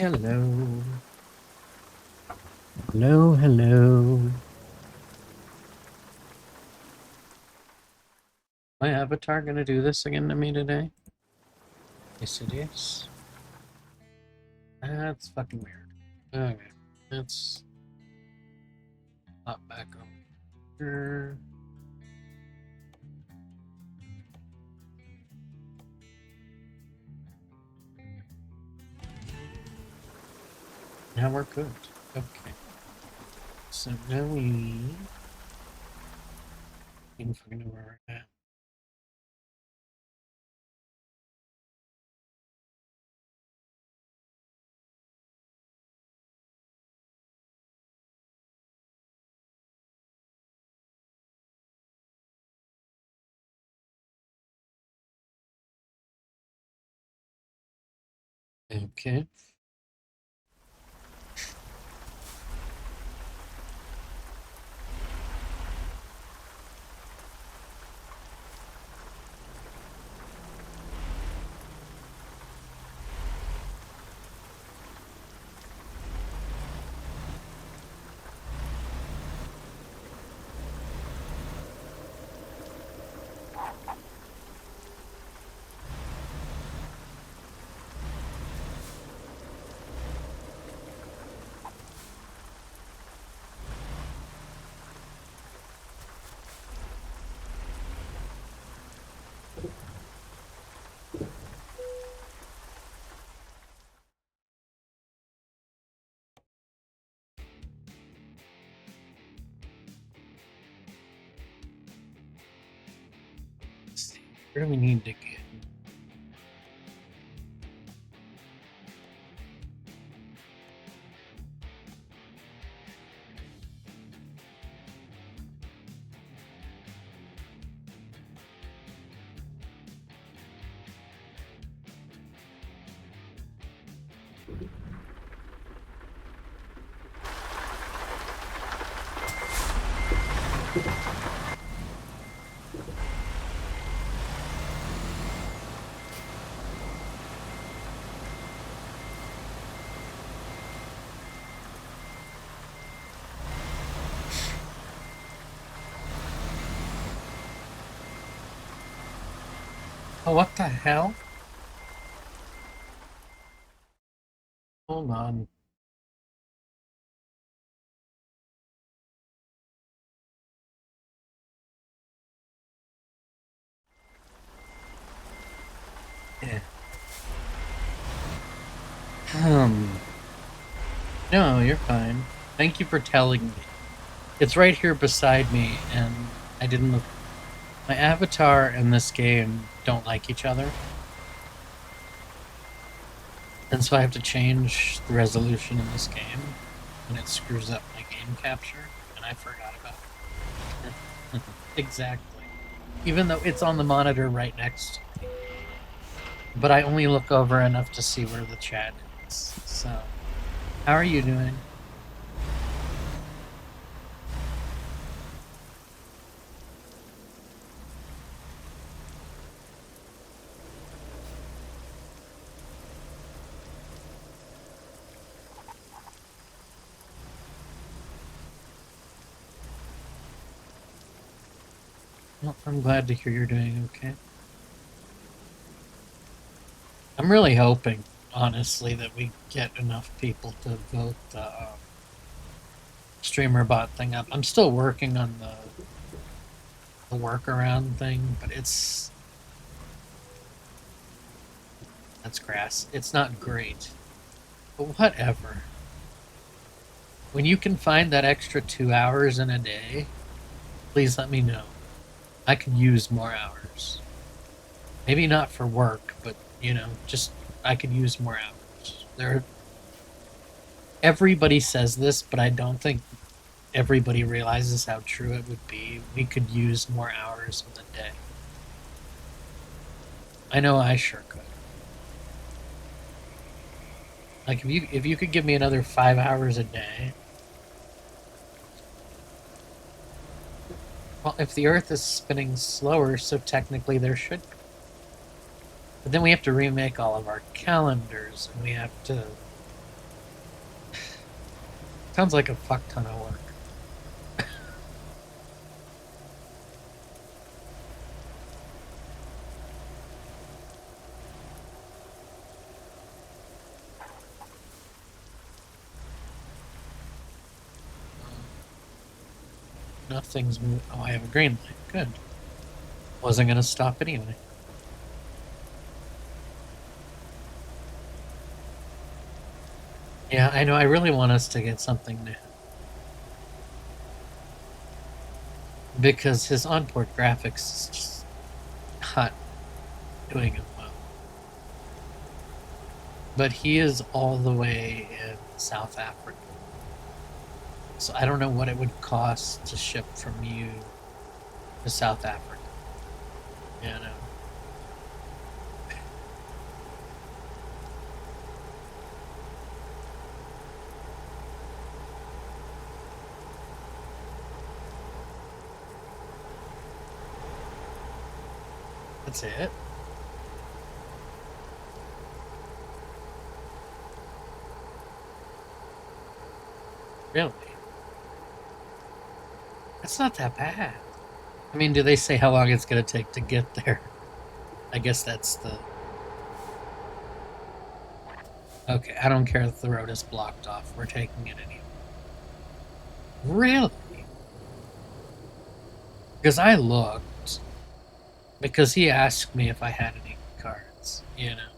Hello. Hello, hello. My avatar gonna do this again to me today? Yes, it is. That's fucking weird. Okay, let's hop back over here. Now we're good. Okay. So now we can fucking know where we're at. Okay. Let's see. Where do we need to get? Oh, what the hell? Hold on. Yeah. No, you're fine. Thank you for telling me. It's right here beside me, and I didn't look. My avatar and this game don't like each other. And so I have to change the resolution in this game, and it screws up my game capture, and I forgot about it. Exactly. Even though it's on the monitor right next to me. But I only look over enough to see where the chat is. So, how are you doing? Well, I'm glad to hear you're doing okay. I'm really hoping, honestly, that we get enough people to vote the streamer bot thing up. I'm still working on the workaround thing, but that's grass. It's not great, but whatever. When you can find that extra 2 hours in a day, please let me know. I could use more hours. Maybe not for work, but just I could use more hours. Everybody says this, but I don't think everybody realizes how true it would be. We could use more hours in the day. I know I sure could. Like if you could give me another 5 hours a day. Well, if the Earth is spinning slower, so technically there should be. But then we have to remake all of our calendars, and we have to Sounds like a fuck ton of work. Nothing's moving. Oh, I have a green light. Good. Wasn't gonna stop anyway. Yeah, I know. I really want us to get something new. Because his onboard graphics is just not doing it well. But he is all the way in South Africa. So I don't know what it would cost to ship from you to South Africa. You know. That's it. Really? That's not that bad. I mean, do they say how long it's going to take to get there? I guess that's the... Okay, I don't care if the road is blocked off. We're taking it anyway. Really? Because I looked. Because he asked me if I had any cards, you know.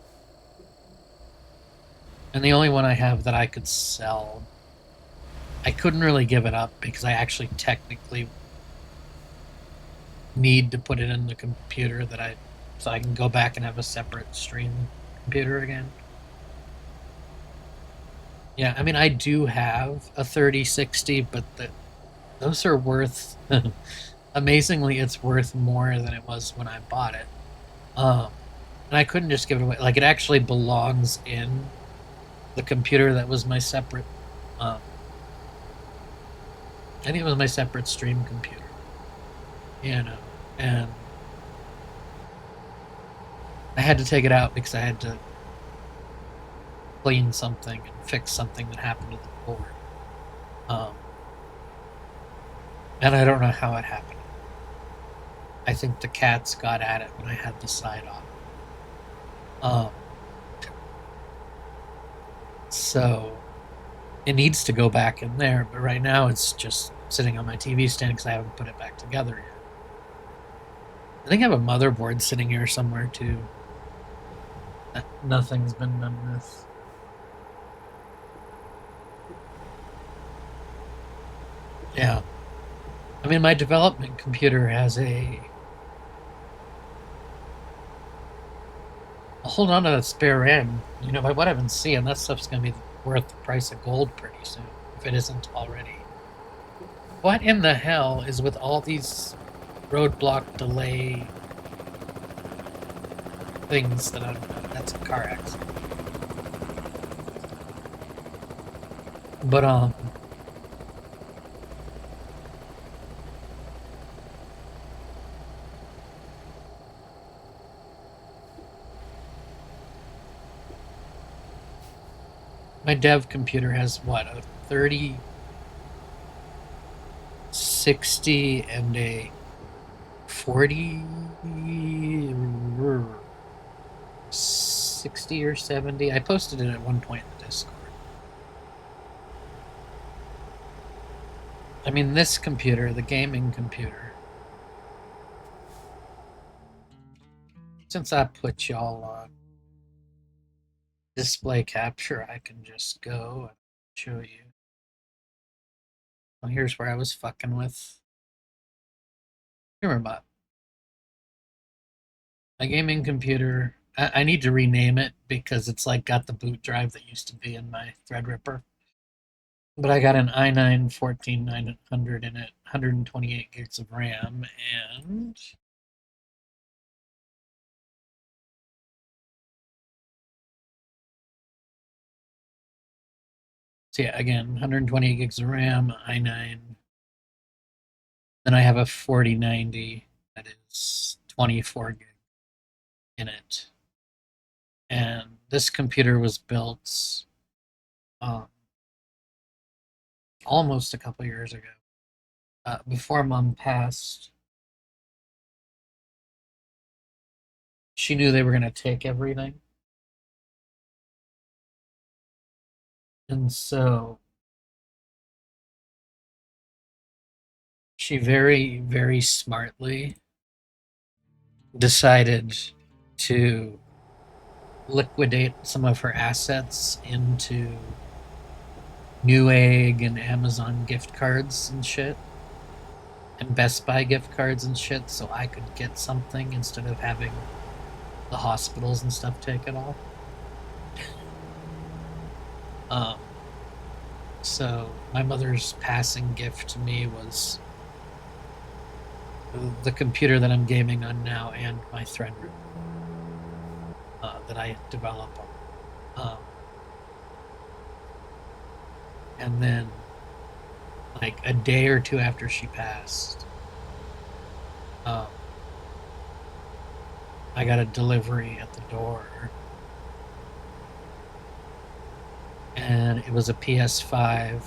And the only one I have that I could sell, I couldn't really give it up because I actually technically need to put it in the computer so I can go back and have a separate stream computer again. Yeah, I mean, I do have a 3060, but those are worth... Amazingly, it's worth more than it was when I bought it. And I couldn't just give it away. Like, it actually belongs in the computer that was my separate... I think it was my separate stream computer. You know, and I had to take it out because I had to clean something and fix something that happened to the board. And I don't know how it happened. I think the cats got at it when I had the side off. So it needs to go back in there, but right now it's just sitting on my TV stand because I haven't put it back together yet. I think I have a motherboard sitting here somewhere too. Nothing's been done with. Yeah. I mean, my development computer has a... I'll hold on to that spare RAM. You know, by what I've been seeing, that stuff's going to be worth the price of gold pretty soon, if it isn't already. What in the hell is with all these roadblock delay things that I'm... That's a car accident. But, my dev computer has, what, a 3060 and a 40... 60 or 70. I posted it at one point in the Discord. I mean, this computer, the gaming computer, since I put y'all on display capture, I can just go and show you. Well, here's where I was fucking with. Remember my gaming computer. I need to rename it because it's like got the boot drive that used to be in my Threadripper. But I got an i9 14900 in it, 128 gigs of RAM, and so yeah, again, 128 gigs of RAM, i9. Then I have a 4090 that is 24 gig in it. And this computer was built um, almost a couple years ago, before mom passed. She knew they were going to take everything. And so she very, very smartly decided to liquidate some of her assets into Newegg and Amazon gift cards and shit, and Best Buy gift cards and shit, so I could get something instead of having the hospitals and stuff take it all. Um, so my mother's passing gift to me was the computer that I'm gaming on now and my thread that I develop on. And then, like a day or two after she passed, um, I got a delivery at the door, and it was a PS5.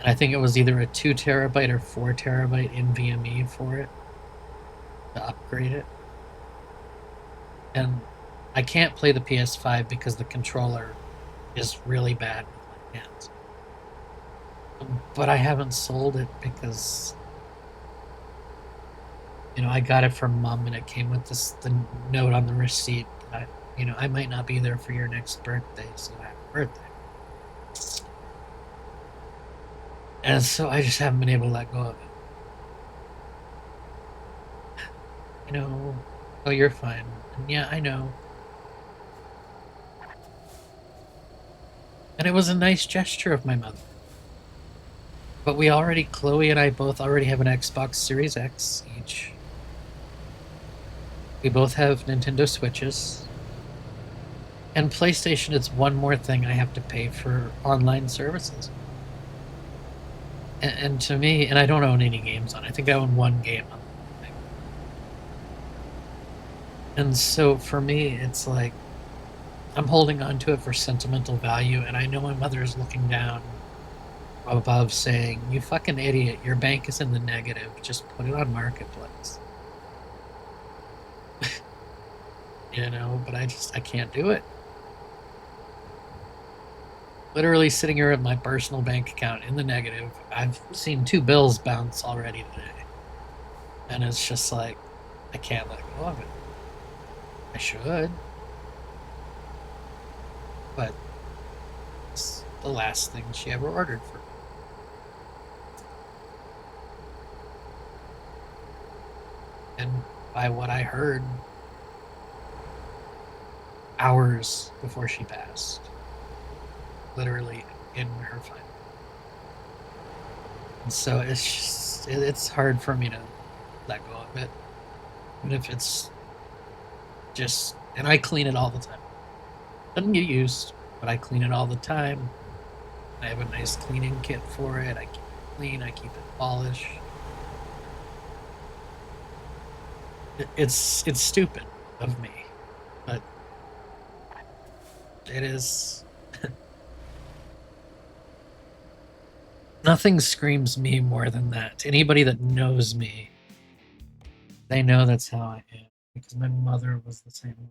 And I think it was either a 2 terabyte or 4 terabyte NVMe for it to upgrade it. And I can't play the PS5 because the controller is really bad with my hands. But I haven't sold it because I got it from mom and it came with the note on the receipt that I might not be there for your next birthday, so happy birthday. And so I just haven't been able to let go of it. Oh, you're fine. And yeah, I know. And it was a nice gesture of my mother. But Chloe and I both already have an Xbox Series X each. We both have Nintendo Switches. And PlayStation is one more thing I have to pay for online services. And to me, and I don't own any games on it. I think I own one game on the thing. And so for me, it's like I'm holding on to it for sentimental value, and I know my mother is looking down above saying, "You fucking idiot, your bank is in the negative. Just put it on Marketplace." But I can't do it. Literally sitting here at my personal bank account in the negative. I've seen 2 bills bounce already today. And it's just like, I can't let go of it. I should. But it's the last thing she ever ordered for me. And by what I heard, hours before she passed. Literally in her final. And so it's hard for me to let go of it. Even if it's just, and I clean it all the time. Doesn't get used, but I clean it all the time. I have a nice cleaning kit for it. I keep it clean. I keep it polished. It's stupid of me, but it is. Nothing screams me more than that. Anybody that knows me, they know that's how I am because my mother was the same way.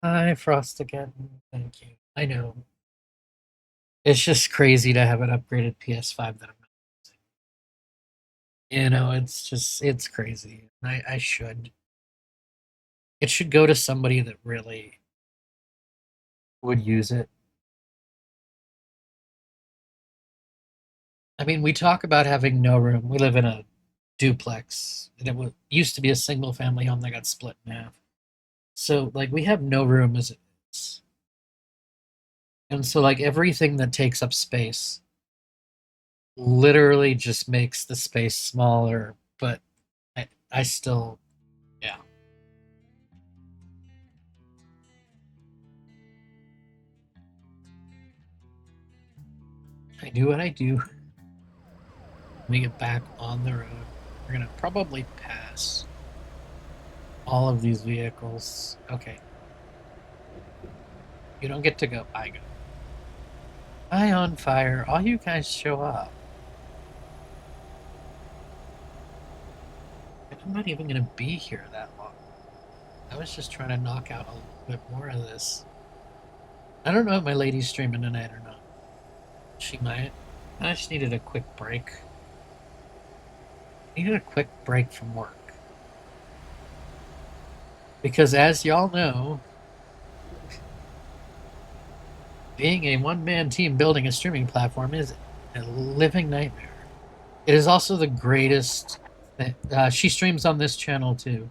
Hi, Frost again. Thank you. I know. It's just crazy to have an upgraded PS5 that I'm not using. It's crazy. I should. It should go to somebody that really would use it. I mean, we talk about having no room. We live in a duplex, and used to be a single family home that got split in half. So, like, we have no room as it is. And so, like, everything that takes up space literally just makes the space smaller, but I still, yeah. I do what I do. Let me get back on the road. We're gonna probably pass all of these vehicles. Okay. You don't get to go. I go. I on fire. All you guys show up. I'm not even gonna be here that long. I was just trying to knock out a little bit more of this. I don't know if my lady's streaming tonight or not. She might. I just needed a quick break. Needed a quick break from work. Because as y'all know, being a one-man team building a streaming platform is a living nightmare. It is also the greatest. She streams on this channel too.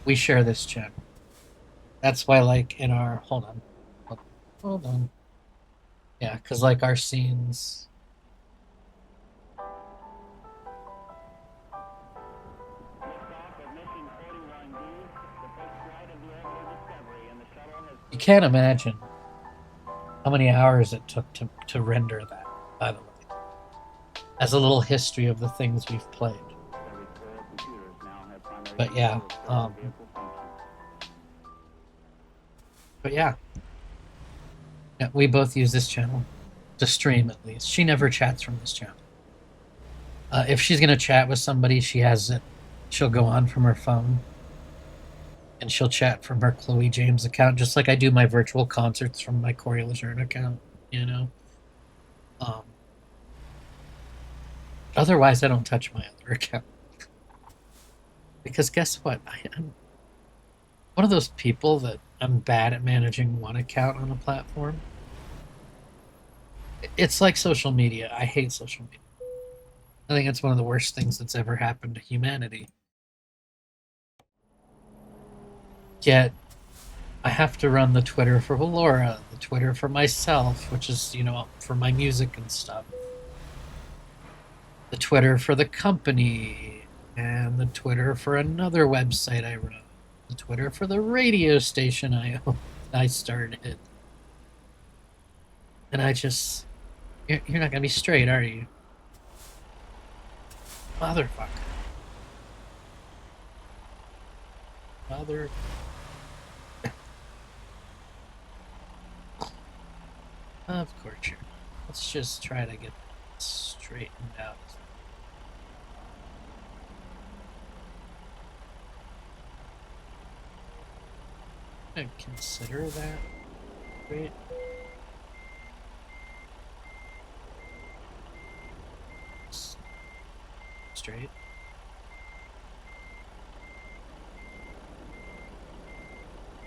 We share this channel. That's why, like, in our hold on, yeah, because like our scenes. You can't imagine how many hours it took to render that, by the way. As a little history of the things we've played. But yeah, yeah, we both use this channel to stream at least. She never chats from this channel. If she's gonna chat with somebody, she has it. She'll go on from her phone, and she'll chat from her Chloe James account, just like I do my virtual concerts from my Corey Lejeune account. You know. Otherwise, I don't touch my other account. Because guess what? I'm one of those people that I'm bad at managing one account on a platform. It's like social media. I hate social media. I think it's one of the worst things that's ever happened to humanity. Yet, I have to run the Twitter for Velora, the Twitter for myself, which is, for my music and stuff, the Twitter for the company, and the Twitter for another website I run, the Twitter for the radio station I started. And you're not gonna be straight, are you? Motherfucker. Mother. Of course you're. Let's just try to get this straightened out. I'm gonna consider that. Wait. Straight.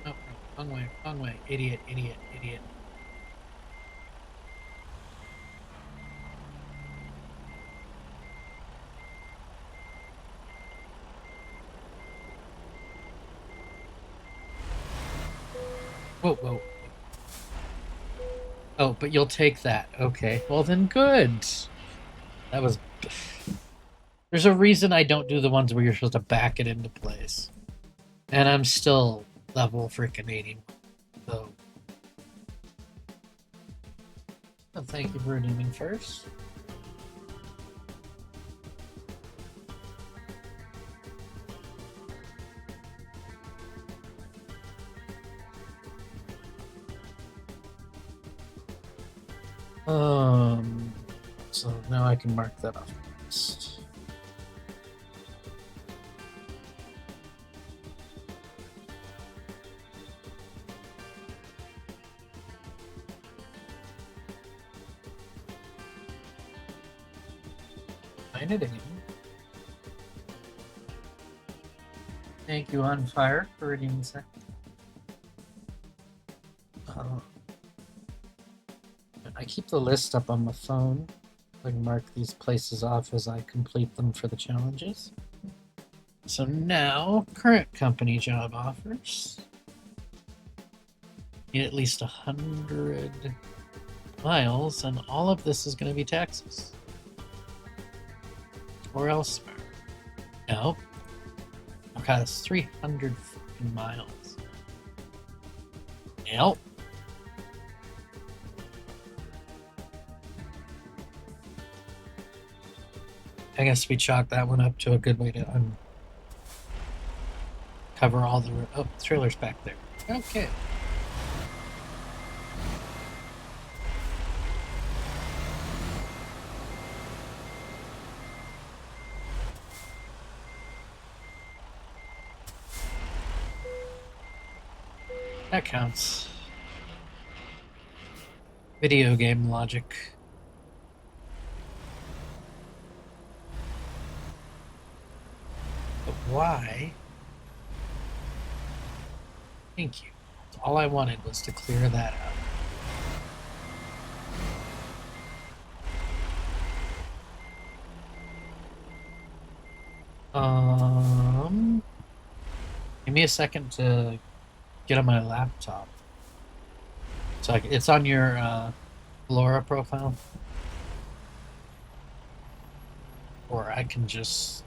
Oh, no, wrong way. Idiot. Whoa. Oh, but you'll take that. Okay, well then good. That was... There's a reason I don't do the ones where you're supposed to back it into place. And I'm still level freaking 80. So... Well, thank you for redeeming first. So now I can mark that off the list. Find it again. Thank you, On Fire, for redeeming second. I keep the list up on my phone. I can mark these places off as I complete them for the challenges. So now, current company job offers. Need at least 100 miles, and all of this is going to be Texas. Or elsewhere. Nope. Okay, that's 300 fucking miles. Nope. I guess we chalk that one up to a good way to cover all the... Oh, trailer's back there. Okay. That counts. Video game logic. But why? Thank you. All I wanted was to clear that out. Give me a second to get on my laptop. So it's on your Velora profile, or I can just.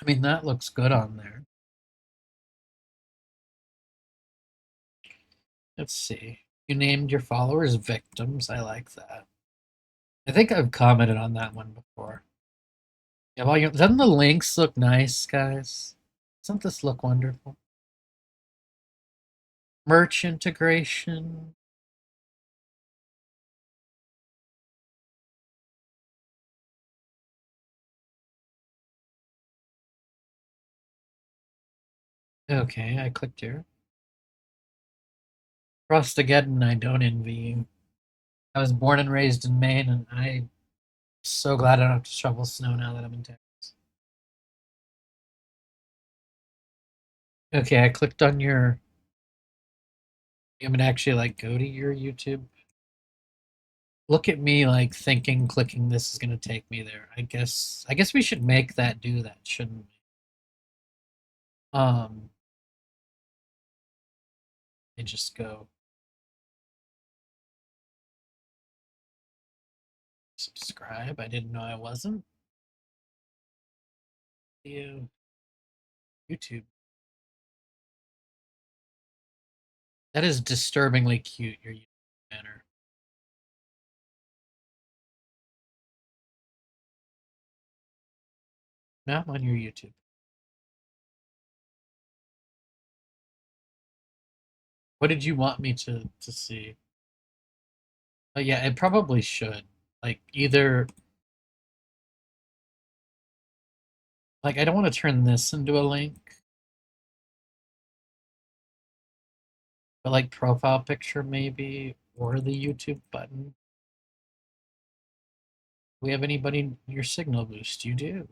I mean, that looks good on there. Let's see. You named your followers victims. I like that. I think I've commented on that one before. Yeah, well, doesn't the links look nice, guys? Doesn't this look wonderful? Merch integration. Okay, I clicked here. Frostageddon, I don't envy you. I was born and raised in Maine, and I'm so glad I don't have to shovel snow now that I'm in Texas. Okay, I clicked on your. I'm gonna actually like go to your YouTube. Look at me like thinking clicking this is gonna take me there. I guess we should make that do that, shouldn't we? I just go subscribe. I didn't know I wasn't. YouTube. That is disturbingly cute, your YouTube banner. Now I'm on your YouTube. What did you want me to see? Yeah, it probably should. Like either like I don't want to turn this into a link, but like profile picture maybe or the YouTube button. We have anybody in your signal boost? You do.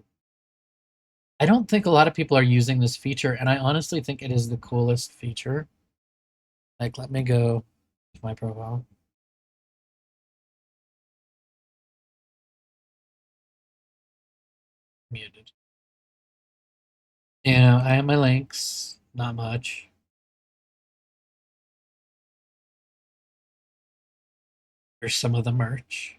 I don't think a lot of people are using this feature, and I honestly think it is the coolest feature. Like, let me go to my profile. Muted. You know, I have my links, not much. Here's some of the merch.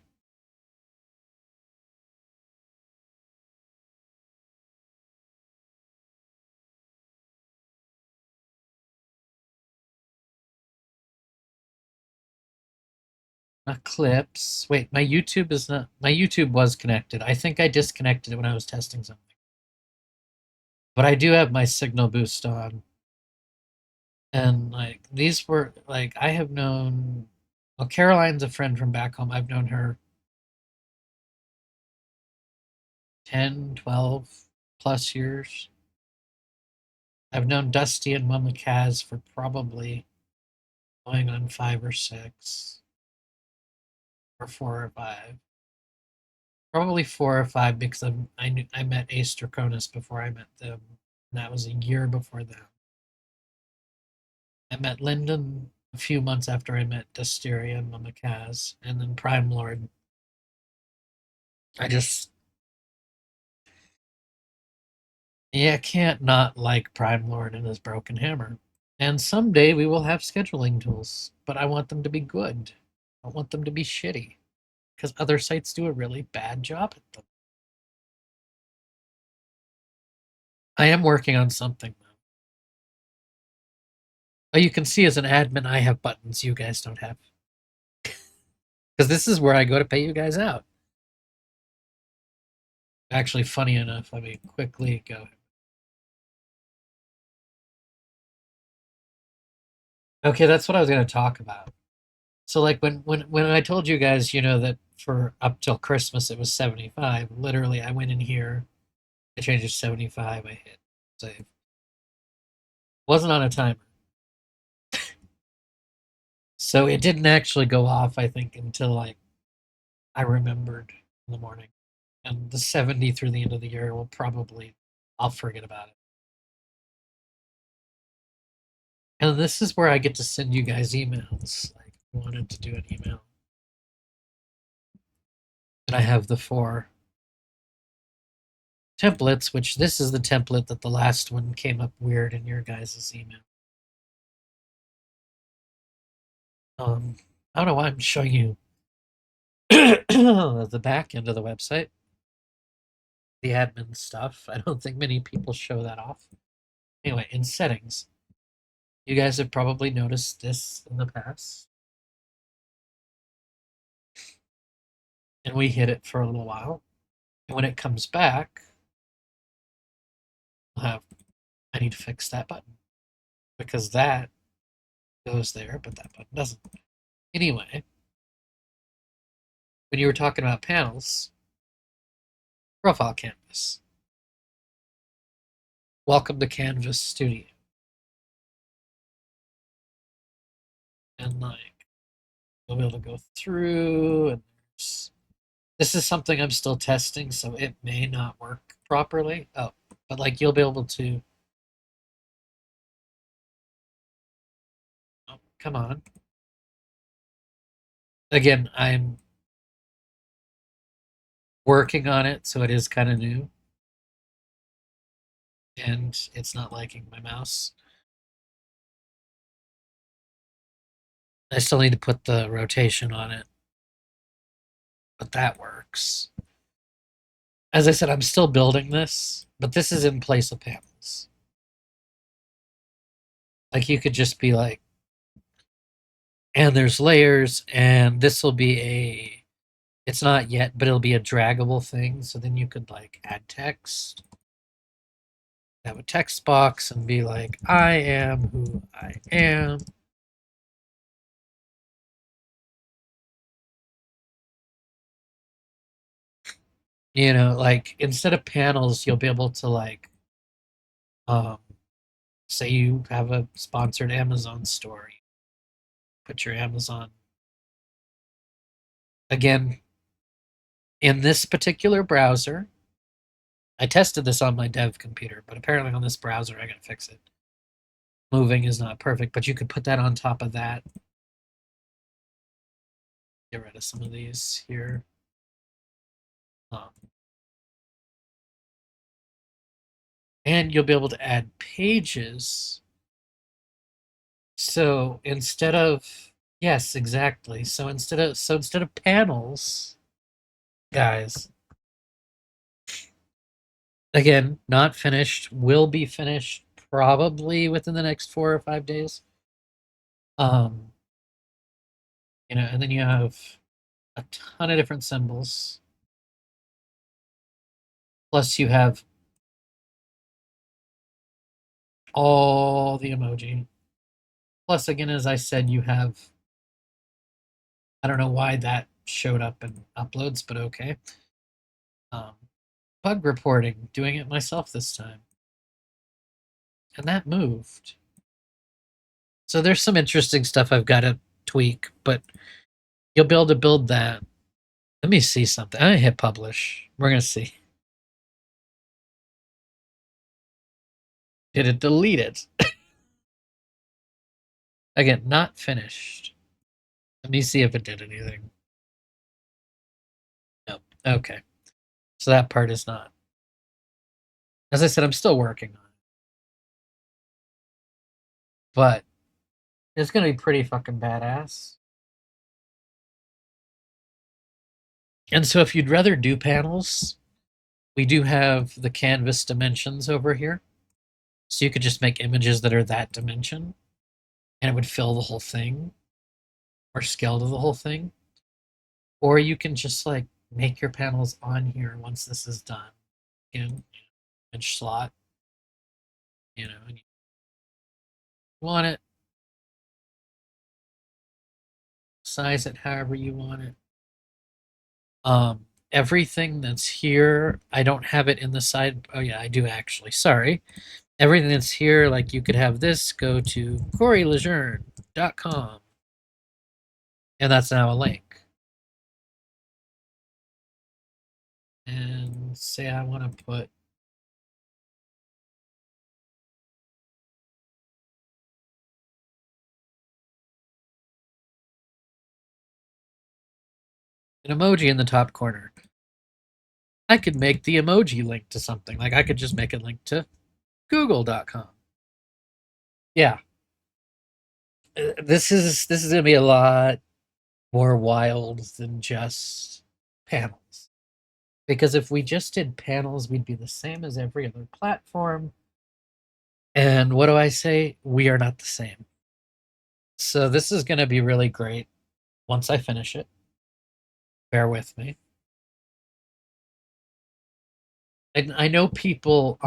Clips. Wait, my YouTube is not. My YouTube was connected. I think I disconnected it when I was testing something. But I do have my signal boost on. And like these were like I have known. Well, Caroline's a friend from back home. I've known her 10, 12 plus years. I've known Dusty and Mama Kaz for probably going on 5 or 6 or 4 or 5. Probably 4 or 5 because I met Ace Draconis before I met them. And that was a year before them. I met Lyndon a few months after I met Dysteria and Mama Kaz, and then Prime Lord. I just, yeah, can't not like Prime Lord and his broken hammer. And someday we will have scheduling tools, but I want them to be good. I don't want them to be shitty because other sites do a really bad job at them. I am working on something though. Oh, you can see as an admin, I have buttons you guys don't have because this is where I go to pay you guys out. Actually, funny enough, let me quickly go. Okay, that's what I was going to talk about. So, like when I told you guys, that for up till Christmas it was 75. Literally, I went in here, I changed it to 75. I hit save. Wasn't on a timer, so it didn't actually go off. I think until like I remembered in the morning, and the 70 through the end of the year will probably I'll forget about it. And this is where I get to send you guys emails. Like, I wanted to do an email. And I have the 4 templates, which this is the template that the last one came up weird in your guys' email. I don't know why I'm showing you the back end of the website, the admin stuff. I don't think many people show that off. Anyway, in settings, you guys have probably noticed this in the past. And we hit it for a little while. And when it comes back, I need to fix that button because that goes there, but that button doesn't. Anyway, when you were talking about panels, profile canvas. Welcome to Canvas Studio. And like, you'll be able to go through, and this is something I'm still testing, so it may not work properly. Oh, but like you'll be able to. Oh, come on. Again, I'm working on it, so it is kind of new. And it's not liking my mouse. I still need to put the rotation on it, but that works. As I said, I'm still building this, but this is in place of panels. Like you could just be like, and there's layers, and this will be it's not yet, but it'll be a draggable thing. So then you could like add text, have a text box, and be like, I am who I am. Like instead of panels, you'll be able to like, um, say you have a sponsored Amazon story, put your Amazon. Again, in this particular browser, I tested this on my dev computer, but apparently on this browser, I gotta fix it. Moving is not perfect, but you could put that on top of that. Get rid of some of these here. Um, and you'll be able to add pages. So instead of yes, exactly. So instead of panels, guys, again, not finished, will be finished probably within the next 4 or 5 days. Um, and then you have a ton of different symbols. Plus you have all the emoji. Plus, again, as I said, you have, I don't know why that showed up in uploads, but okay. Um, bug reporting, doing it myself this time. And that moved. So there's some interesting stuff I've got to tweak, but you'll be able to build that. Let me see something. I hit publish. We're gonna see. Did it delete it? Again, not finished. Let me see if it did anything. Nope. Okay. So that part is not. As I said, I'm still working on it. But it's gonna be pretty fucking badass. And so if you'd rather do panels, we do have the canvas dimensions over here. So you could just make images that are that dimension and it would fill the whole thing or scale to the whole thing. Or you can just like make your panels on here once this is done. In image slot, and you want it, size it however you want it. Everything that's here, I don't have it in the side. Oh yeah, I do actually. Sorry. Everything that's here, like you could have this go to CoreyLejeune.com, and that's now a link. And say I want to put an emoji in the top corner. I could make the emoji link to something. Like I could just make it link to Google.com. Yeah. This is gonna be a lot more wild than just panels. Because if we just did panels, we'd be the same as every other platform. And what do I say? We are not the same. So this is going to be really great once I finish it. Bear with me. I know people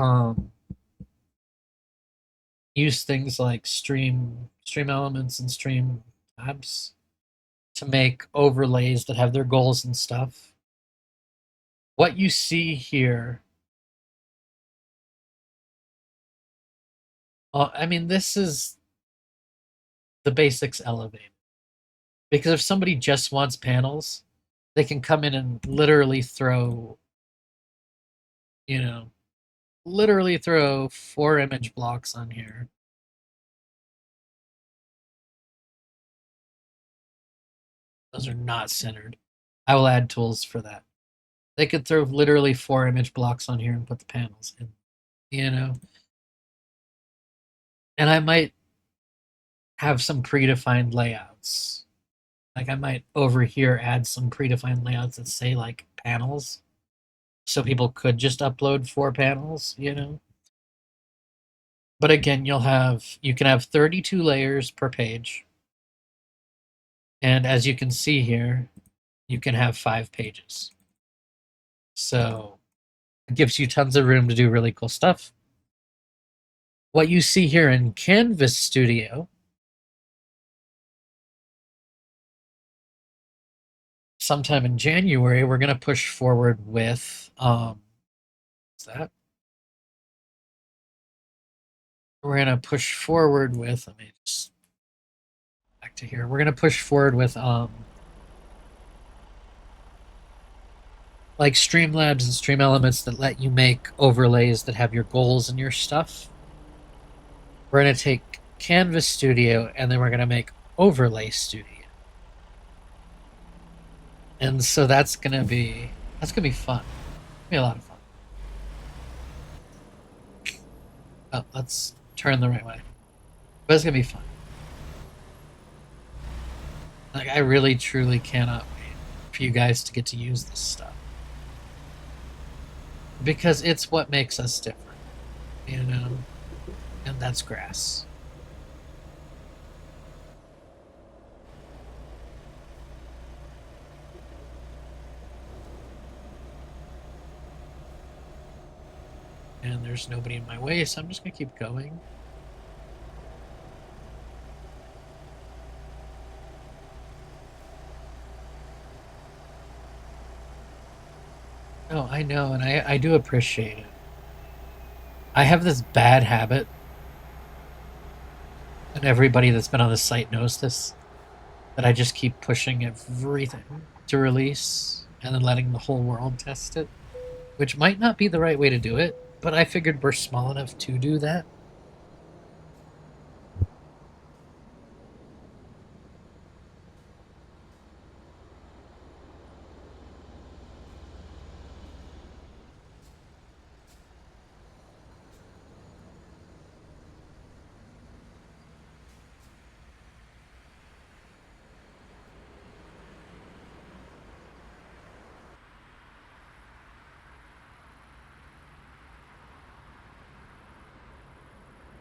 use things like stream elements and stream tabs to make overlays that have their goals and stuff. What you see here, I mean, this is the basics elevated. Because if somebody just wants panels, they can come in and literally throw, literally throw 4 image blocks on here. Those are not centered. I will add tools for that. They could throw literally 4 image blocks on here and put the panels in, And I might have some predefined layouts. Like I might over here add some predefined layouts that say like panels. So people could just upload 4 panels, But again, you can have 32 layers per page. And as you can see here, you can have 5 pages. So it gives you tons of room to do really cool stuff. What you see here in Canvas Studio, sometime in January, we're going to push forward with, what's that? We're going to push forward with, let me just back to here. We're going to push forward with, like Streamlabs and Stream Elements that let you make overlays that have your goals and your stuff. We're going to take Canvas Studio and then we're going to make Overlay Studio. And so that's going to be fun. It's going to be a lot of fun. Oh, let's turn the right way. But it's going to be fun. Like, I really, truly cannot wait for you guys to get to use this stuff. Because it's what makes us different, And that's grass. And there's nobody in my way, so I'm just going to keep going. Oh, I know, and I do appreciate it. I have this bad habit, and everybody that's been on the site knows this, that I just keep pushing everything to release. and then letting the whole world test it, which might not be the right way to do it, but I figured we're small enough to do that.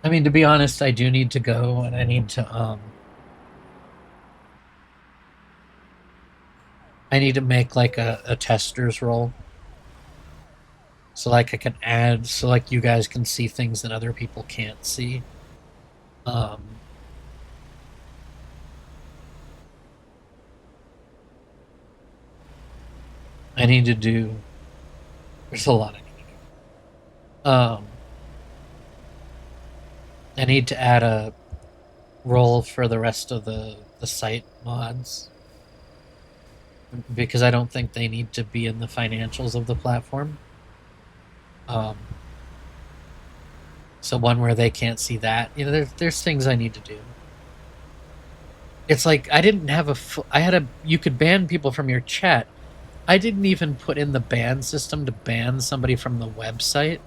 I mean, to be honest, I do need to go, and I need to make like a tester's role. So like I can add, so like you guys can see things that other people can't see. Um, I need to do. There's a lot I need to do. I need to add a role for the rest of the site mods because I don't think they need to be in the financials of the platform. Um, so one where they can't see that. You know, there's things I need to do. It's like I didn't have I had a. You could ban people from your chat. I didn't even put in the ban system to ban somebody from the website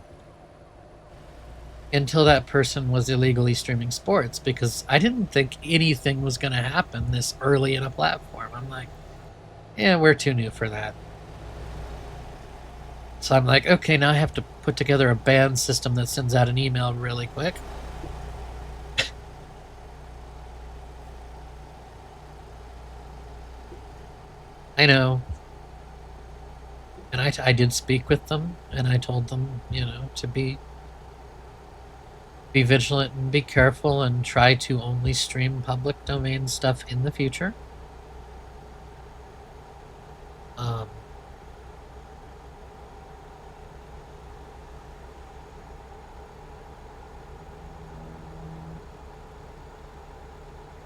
until that person was illegally streaming sports because I didn't think anything was going to happen this early in a platform. I'm like, yeah, we're too new for that. So I'm like, okay, now I have to put together a ban system that sends out an email really quick. I know. And I did speak with them, and I told them, you know, to be vigilant and be careful and try to only stream public domain stuff in the future.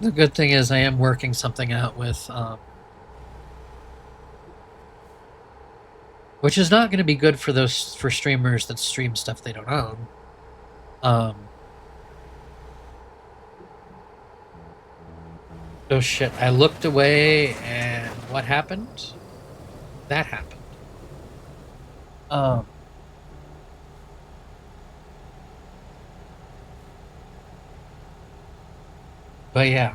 The good thing is I am working something out with, which is not going to be good for for streamers that stream stuff they don't own. Oh shit! I looked away, and what happened? That happened. But yeah,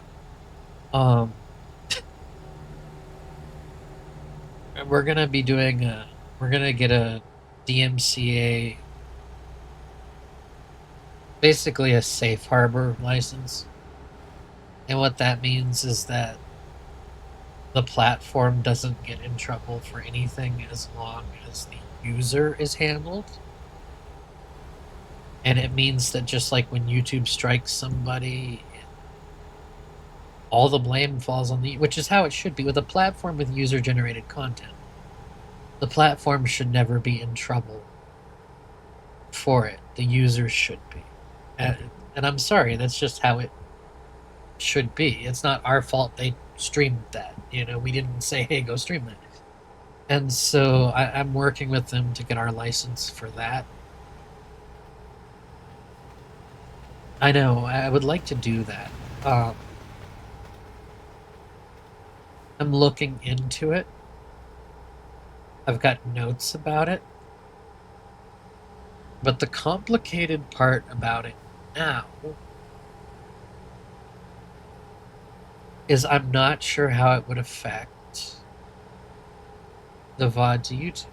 um, we're gonna be doing we're gonna get a DMCA, basically a safe harbor license, and what that means is that the platform doesn't get in trouble for anything as long as the user is handled. And it means that just like when YouTube strikes somebody, all the blame falls on which is how it should be with a platform with user-generated content. The platform should never be in trouble for it. The users should be. And I'm sorry, that's just how it should be. It's not our fault they streamed that. You know, we didn't say, hey, go stream that. And so I'm working with them to get our license for that. I know, I would like to do that. I'm looking into it. I've got notes about it. But the complicated part about it now is I'm not sure how it would affect the VOD to YouTube.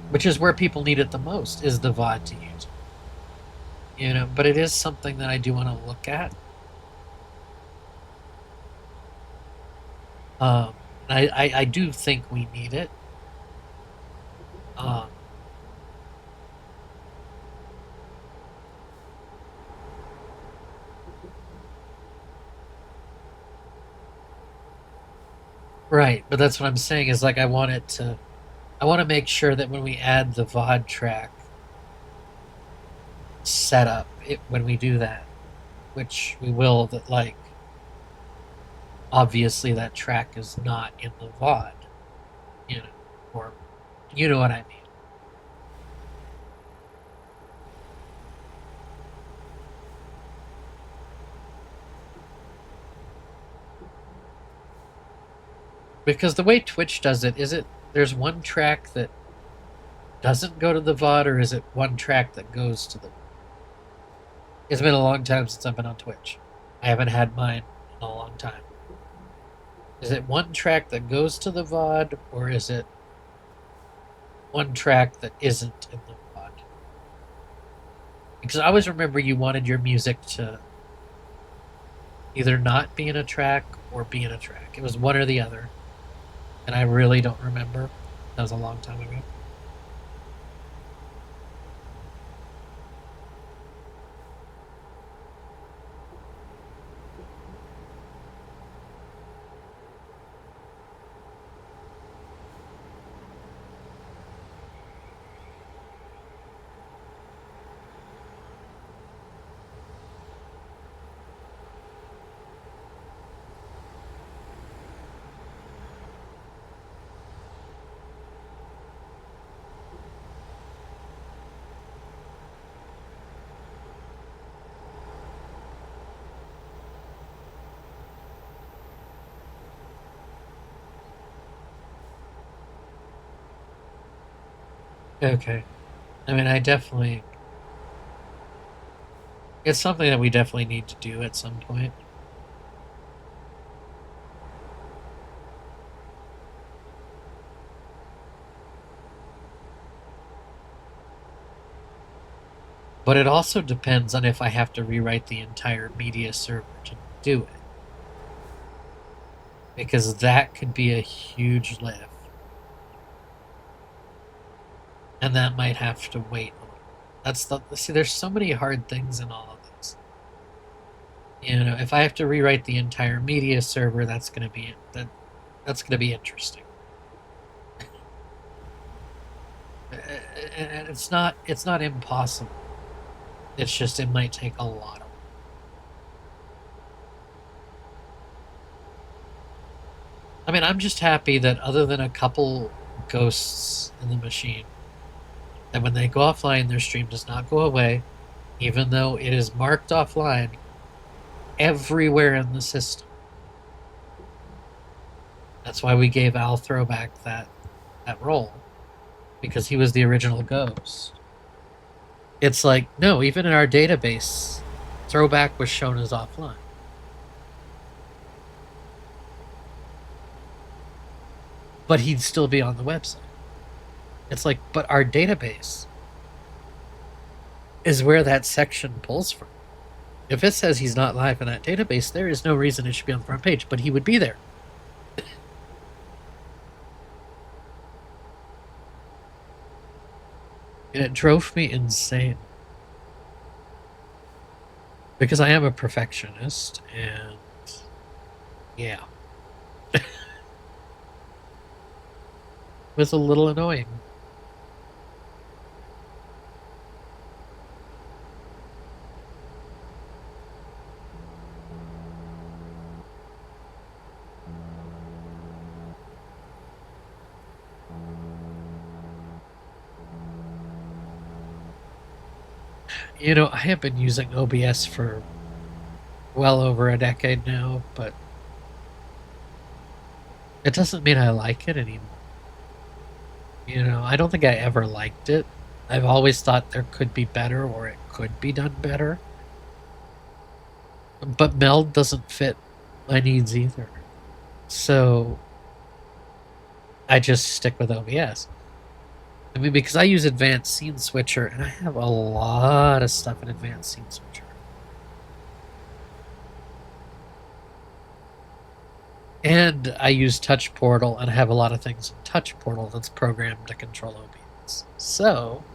Which is where people need it the most, is the VOD to YouTube. You know, but it is something that I do want to look at. I do think we need it. Right, but that's what I'm saying is like I want to make sure that when we add the VOD track setup, when we do that, which we will, that like obviously that track is not in the VOD, or you know what I mean. Because the way Twitch does it, is it there's one track that doesn't go to the VOD, or is it one track that goes to the VOD? It's been a long time since I've been on Twitch. I haven't had mine in a long time. Is it one track that goes to the VOD, or is it one track that isn't in the VOD? Because I always remember you wanted your music to either not be in a track or be in a track. It was one or the other. And I really don't remember. That was a long time ago. Okay. I mean, it's something that we definitely need to do at some point. But it also depends on if I have to rewrite the entire media server to do it. Because that could be a huge lift. And that might have to wait. See, there's so many hard things in all of this. If I have to rewrite the entire media server, that's gonna be interesting. And it's not impossible. It's just it might take a lot of. I mean, I'm just happy that other than a couple ghosts in the machine, that when they go offline, their stream does not go away, even though it is marked offline everywhere in the system. That's why we gave Al Throwback that role, because he was the original ghost. It's like, no, even in our database, Throwback was shown as offline. But he'd still be on the website. It's like, but our database is where that section pulls from. If it says he's not live in that database, there is no reason it should be on the front page, but he would be there. And it drove me insane. Because I am a perfectionist, and yeah. It was a little annoying. I have been using OBS for well over a decade now, but it doesn't mean I like it anymore. I don't think I ever liked it. I've always thought there could be better, or it could be done better. But Meld doesn't fit my needs either. So I just stick with OBS. I mean, because I use Advanced Scene Switcher, and I have a lot of stuff in Advanced Scene Switcher. And I use Touch Portal, and I have a lot of things in Touch Portal that's programmed to control OBS. So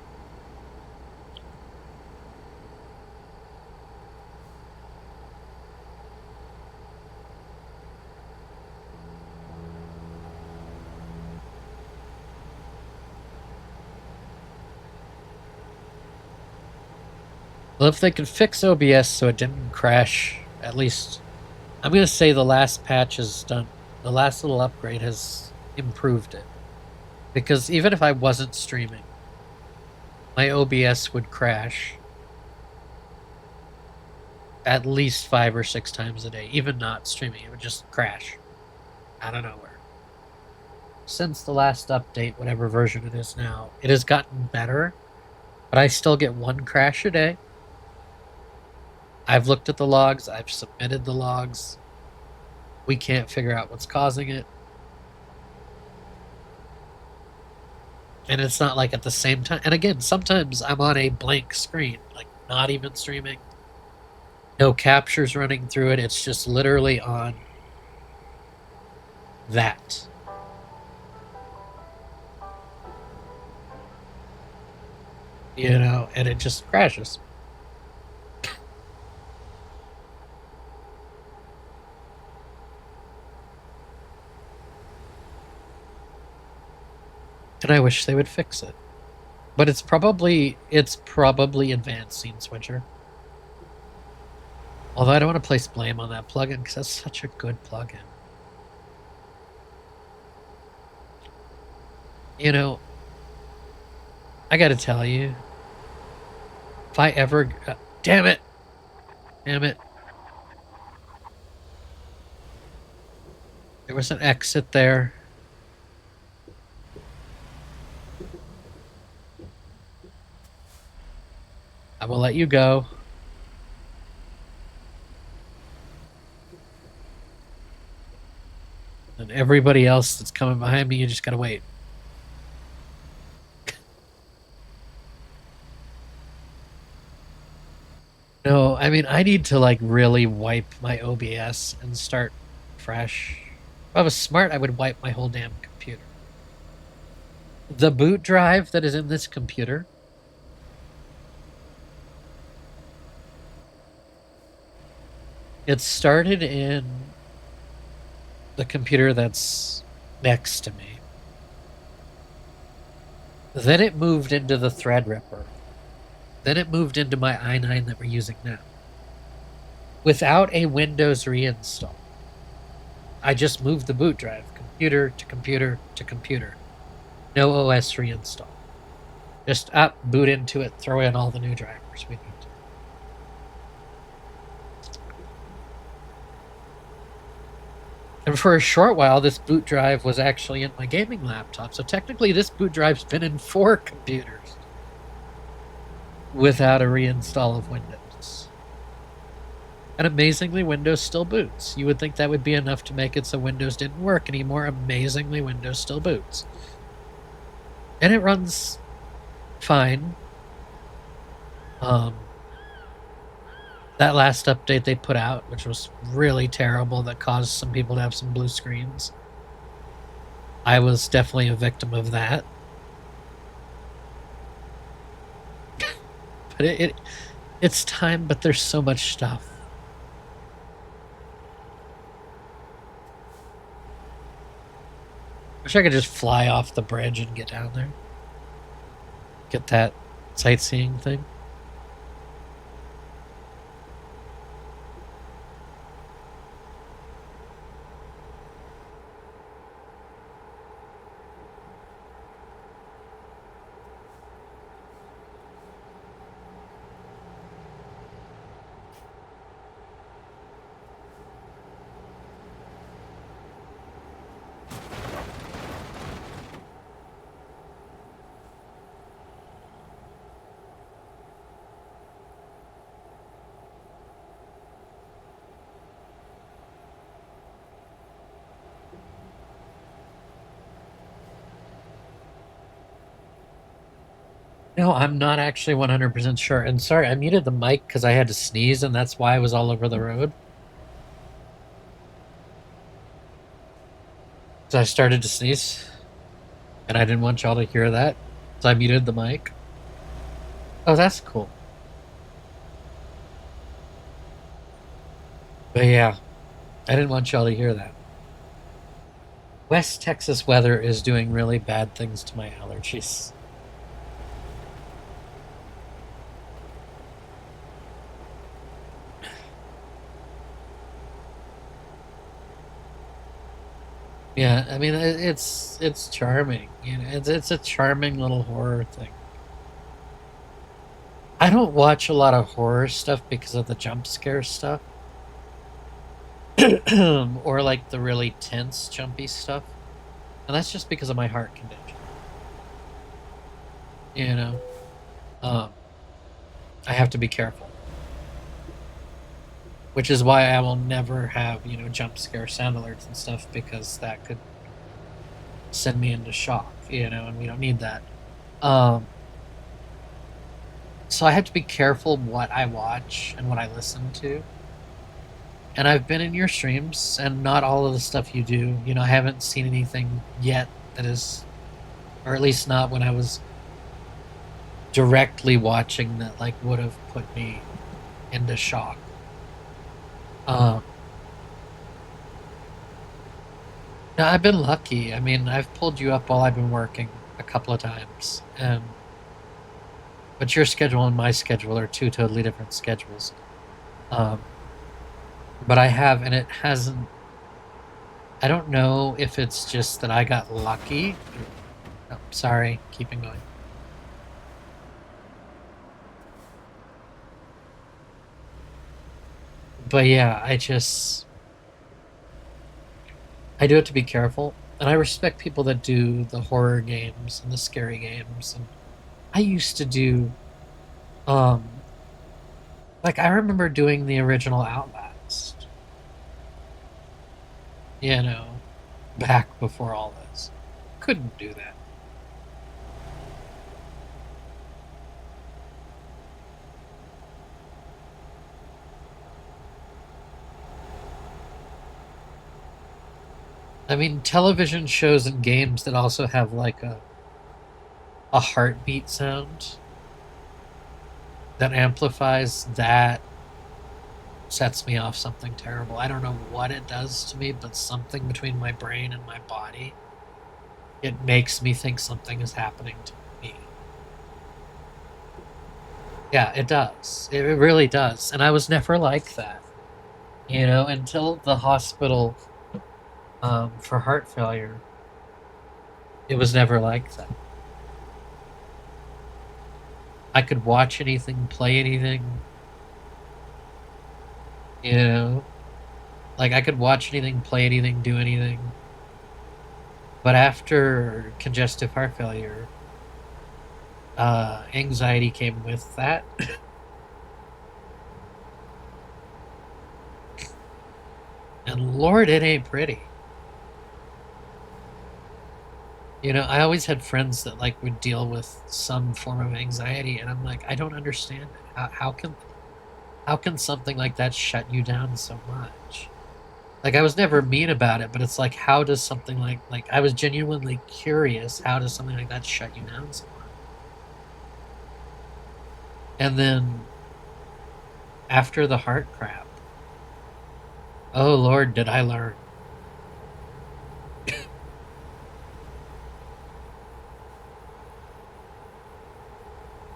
well, if they could fix OBS so it didn't crash, at least I'm gonna say the last patch has done. The last little upgrade has improved it. Because even if I wasn't streaming, my OBS would crash at least 5 or 6 times a day. Even not streaming, it would just crash out of nowhere. Since the last update, whatever version it is now, it has gotten better, but I still get 1 crash a day. I've looked at the logs, I've submitted the logs. We can't figure out what's causing it. And it's not like at the same time. And again, sometimes I'm on a blank screen, like not even streaming. No captures running through it. It's just literally on that. You know, and it just crashes. And I wish they would fix it. But it's probably advanced scene switcher. Although I don't want to place blame on that plugin because that's such a good plugin. You know, I gotta tell you, if I ever... damn it! Damn it. There was an exit there. I will let you go. And everybody else that's coming behind me, you just gotta wait. No, I mean, I need to, like, really wipe my OBS and start fresh. If I was smart, I would wipe my whole damn computer. The boot drive that is in this computer, it started in the computer that's next to me. Then it moved into the Threadripper. Then it moved into my i9 that we're using now. Without a Windows reinstall. I just moved the boot drive, computer to computer to computer. No OS reinstall. Just boot into it, throw in all the new drivers we need to. And for a short while, this boot drive was actually in my gaming laptop. So technically, this boot drive's been in 4 computers without a reinstall of Windows. And amazingly, Windows still boots. You would think that would be enough to make it so Windows didn't work anymore. Amazingly, Windows still boots. And it runs fine. That last update they put out, which was really terrible, that caused some people to have some blue screens. I was definitely a victim of that. But it's time, but there's so much stuff. Wish I could just fly off the bridge and get down there. Get that sightseeing thing. No, I'm not actually 100% sure. And sorry, I muted the mic because I had to sneeze, and that's why I was all over the road. So I started to sneeze, and I didn't want y'all to hear that, so I muted the mic. Oh, that's cool. But yeah, I didn't want y'all to hear that. West Texas weather is doing really bad things to my allergies. Yeah, I mean it's charming. You know, it's a charming little horror thing. I don't watch a lot of horror stuff because of the jump scare stuff, or like the really tense, jumpy stuff, and that's just because of my heart condition. You know, um, I have to be careful, which is why I will never have jump scare sound alerts and stuff because that could send me into shock. And we don't need that. Um, so I have to be careful what I watch and what I listen to. And I've been in your streams, and not all of the stuff you do. I haven't seen anything yet that is, or at least not when I was directly watching that, like, would have put me into shock. Um, now I've been lucky. I mean, I've pulled you up while I've been working a couple of times, but your schedule and my schedule are two totally different schedules. Um, but I have, and it hasn't. I don't know if it's just that I got lucky. Oh, sorry, keeping going. But yeah, I do have to be careful, and I respect people that do the horror games and the scary games. And I used to do, um, like I remember doing the original Outlast. You know, back before all this, couldn't do that. I mean, television shows and games that also have like a heartbeat sound that amplifies that sets me off something terrible. I don't know what it does to me, but something between my brain and my body, it makes me think something is happening to me. Yeah, it does. It really does. And I was never like that, until the hospital for heart failure. It was never like that. I could watch anything, play anything, you know, like I could watch anything, play anything, do anything. But after congestive heart failure, anxiety came with that. And Lord, it ain't pretty. I always had friends that like would deal with some form of anxiety, and I'm like, I don't understand it. How can something like that shut you down so much? Like I was never mean about it, but it's like, how does something like I was genuinely curious, how does something like that shut you down so much? And then after the heart crap, oh Lord, did I learn.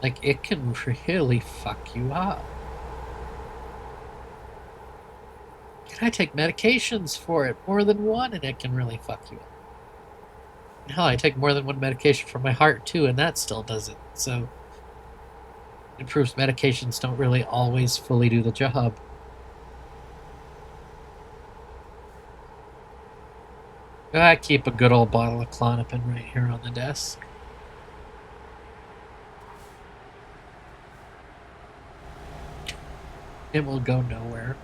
Like it can really fuck you up. And I take medications for it, more than one, and it can really fuck you up. And hell, I take more than one medication for my heart too, and that still does it. So it proves medications don't really always fully do the job. I keep a good old bottle of Klonopin right here on the desk. It will go nowhere.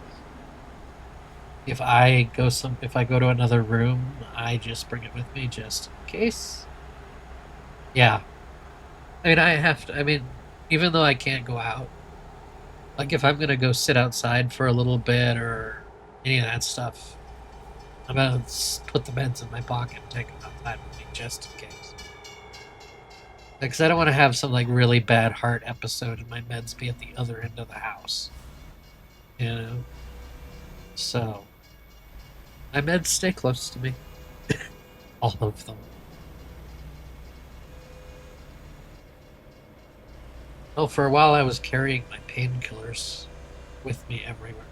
If I go to another room, I just bring it with me just in case. Yeah. I mean, even though I can't go out, like if I'm gonna go sit outside for a little bit or any of that stuff, I'm gonna put the meds in my pocket and take them outside with me just in case. Because I don't want to have some like really bad heart episode and my meds be at the other end of the house. You know? So my meds stay close to me. All of them. Oh, for a while I was carrying my painkillers with me everywhere.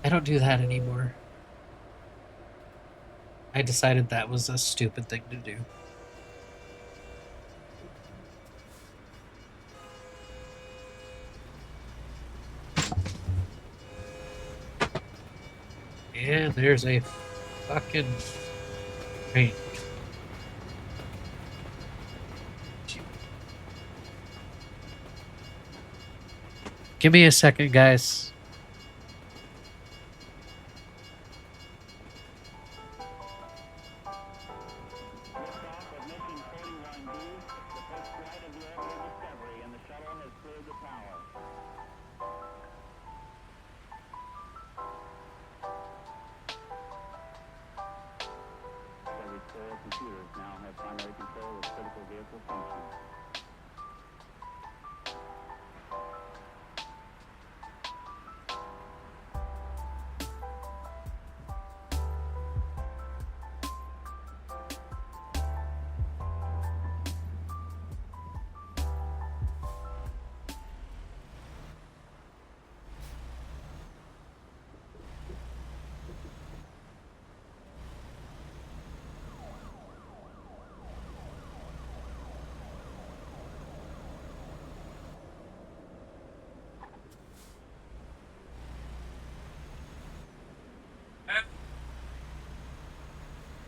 I don't do that anymore. I decided that was a stupid thing to do. Yeah, there's a fucking train. Give me a second, guys. Computers now have primary control of critical vehicle functions.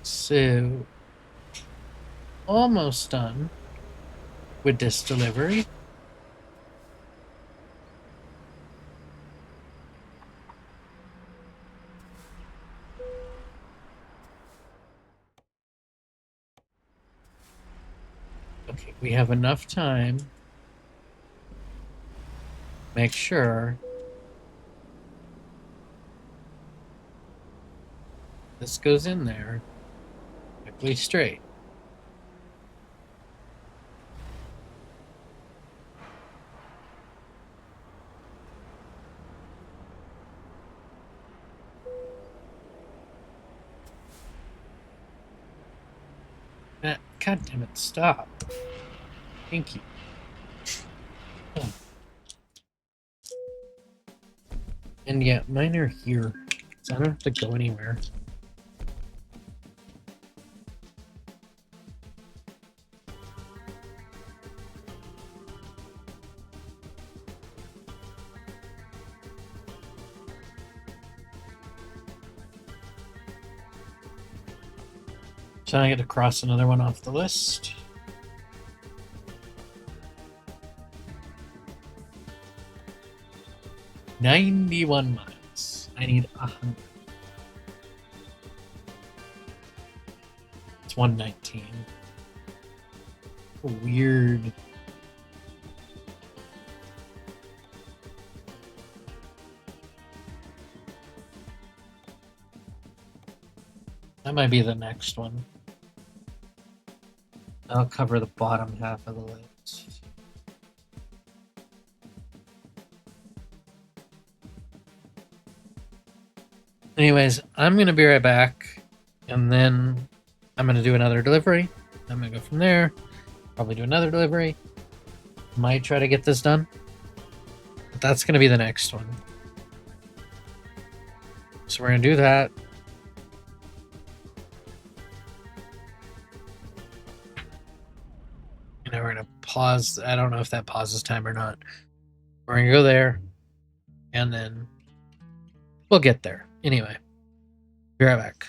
So, almost done with this delivery. Okay, we have enough time. Make sure this goes in there quickly straight. God damn it, stop. Thank you. Oh. And yeah, mine are here, so I don't have to go anywhere. So I get to cross another one off the list. $91 miles. I need 100. It's 119. Weird. That might be the next one. I'll cover the bottom half of the list. Anyways, I'm going to be right back, and then I'm going to do another delivery. I'm going to go from there, probably do another delivery. Might try to get this done, but that's going to be the next one. So we're going to do that. And then we're going to pause. I don't know if that pauses time or not. We're going to go there, and then we'll get there. Anyway, be right back.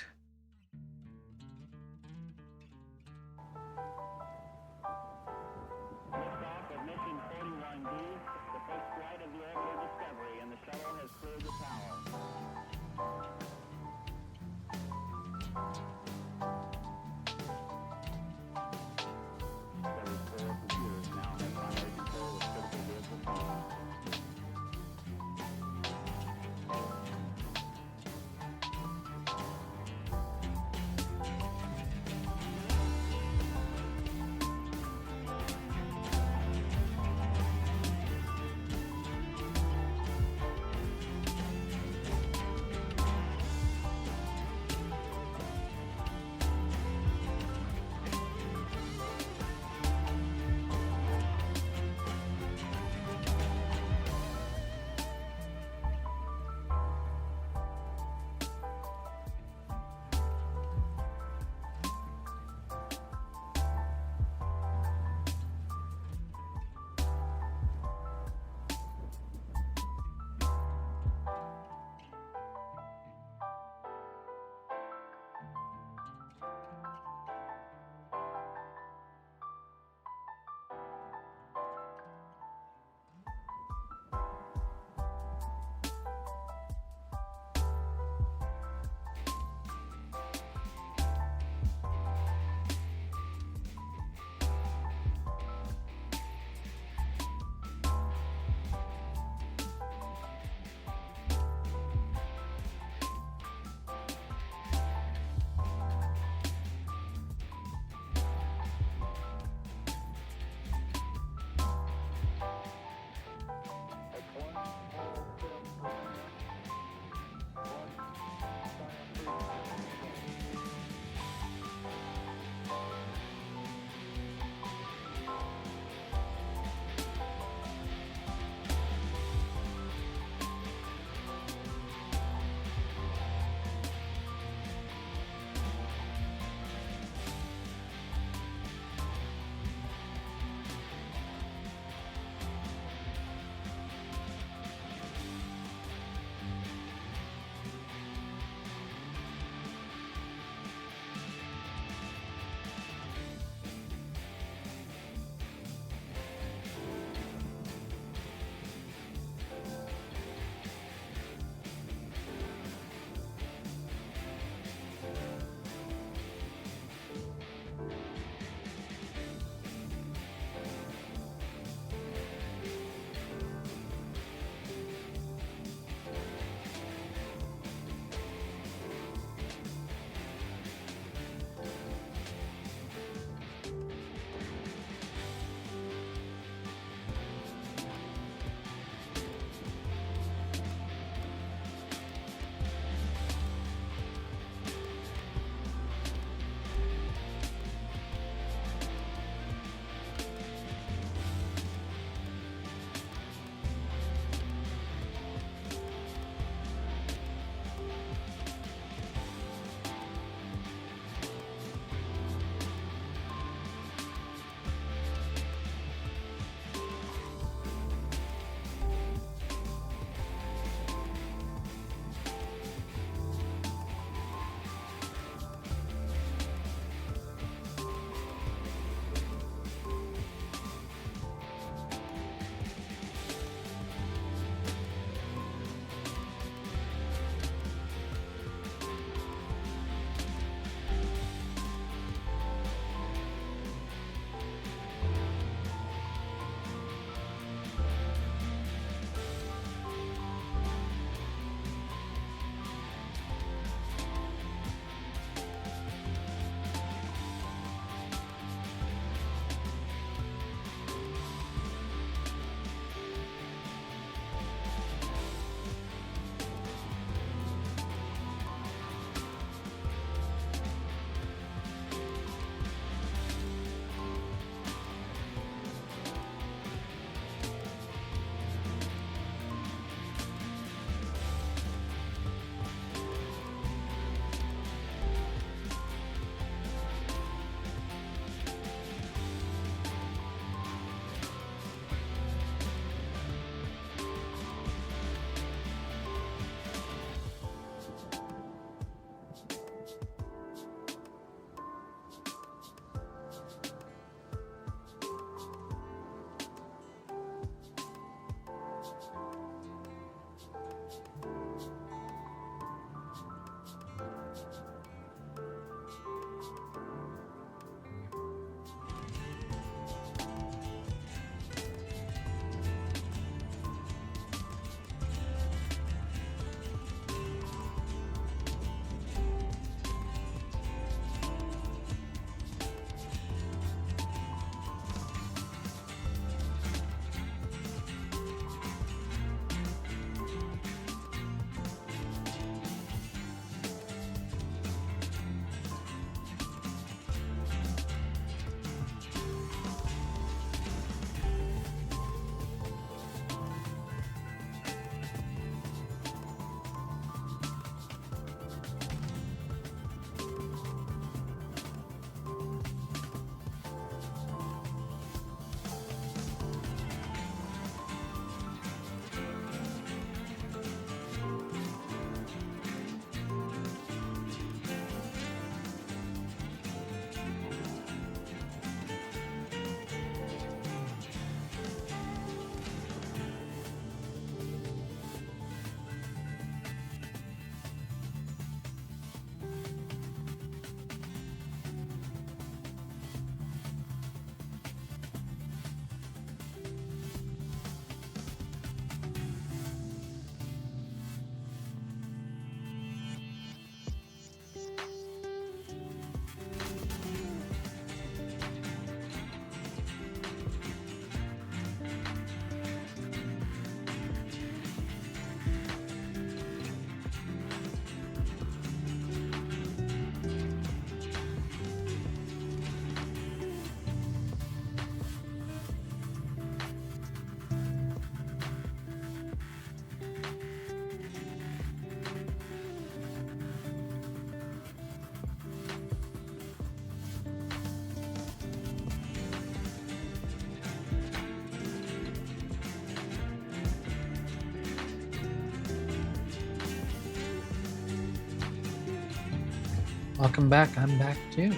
Welcome back. I'm back too.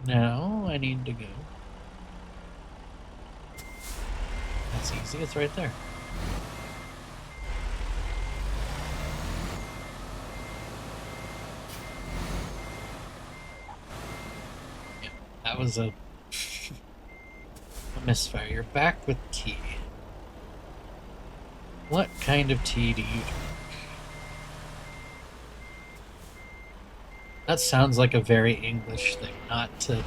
Now I need to go. That's easy. It's right there. Yeah, that was a misfire. You're back with tea. What kind of tea do you drink? That sounds like a very English thing, not to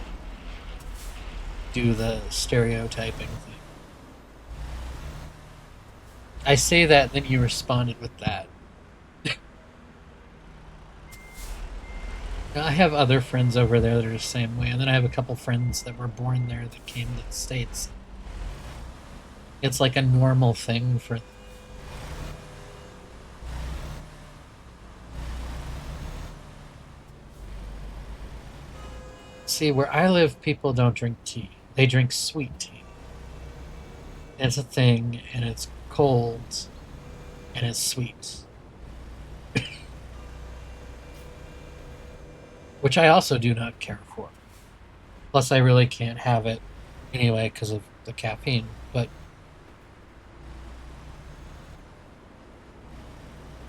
do the stereotyping thing. I say that, then you responded with that. I have other friends over there that are the same way, and then I have a couple friends that were born there that came to the States. It's like a normal thing for them. See, where I live, people don't drink tea. They drink sweet tea. It's a thing, and it's cold, and it's sweet. Which I also do not care for. Plus, I really can't have it anyway because of the caffeine. But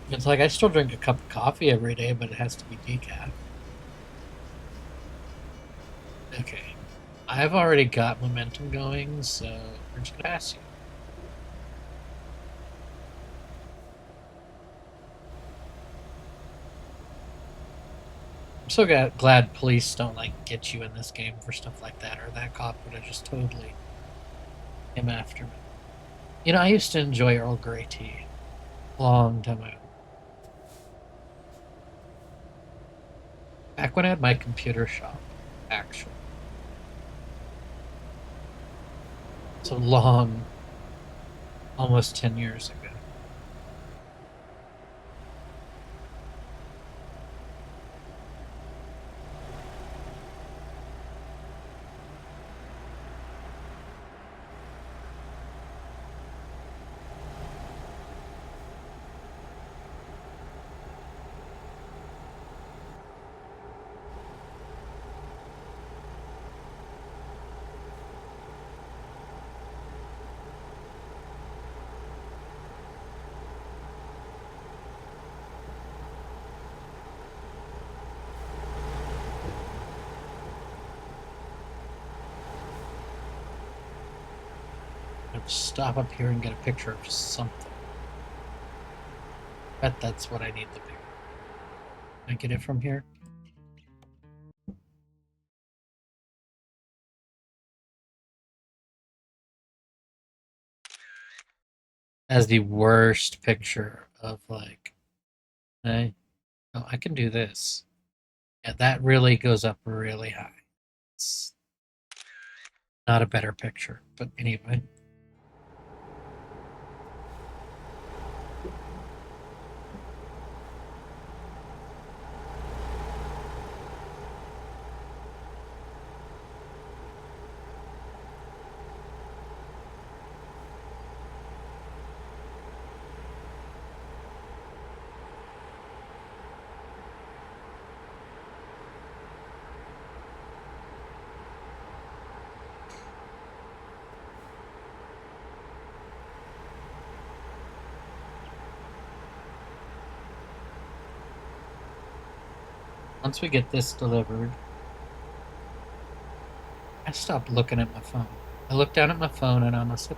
it's like I still drink a cup of coffee every day, but it has to be decaf. Okay. I've already got momentum going, so we're just gonna pass you. I'm so glad police don't like get you in this game for stuff like that, or that cop would have just totally came after me. You know, I used to enjoy Earl Grey tea long time ago. Back when I had my computer shop, actually. So long, almost 10 years ago. I have to stop up here and get a picture of something. Bet that's what I need to do. Can I get it from here? As the worst picture of like, hey, oh, I can do this. Yeah, that really goes up really high. It's not a better picture, but anyway. Once we get this delivered, I stopped looking at my phone. I looked down at my phone and I almost hit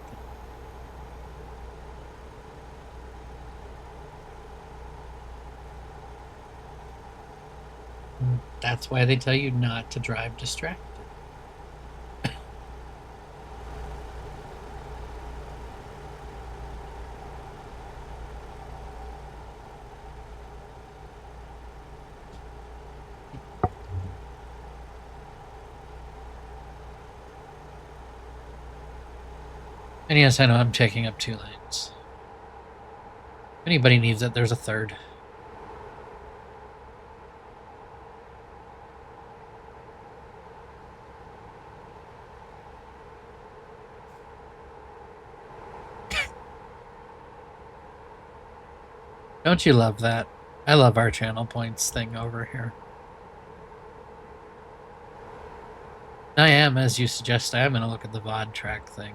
them. That's why they tell you not to drive distracted. And yes, I know I'm taking up 2 lanes. If anybody needs it, there's a third. Don't you love that? I love our channel points thing over here. I am, as you suggest, I am going to look at the VOD track thing.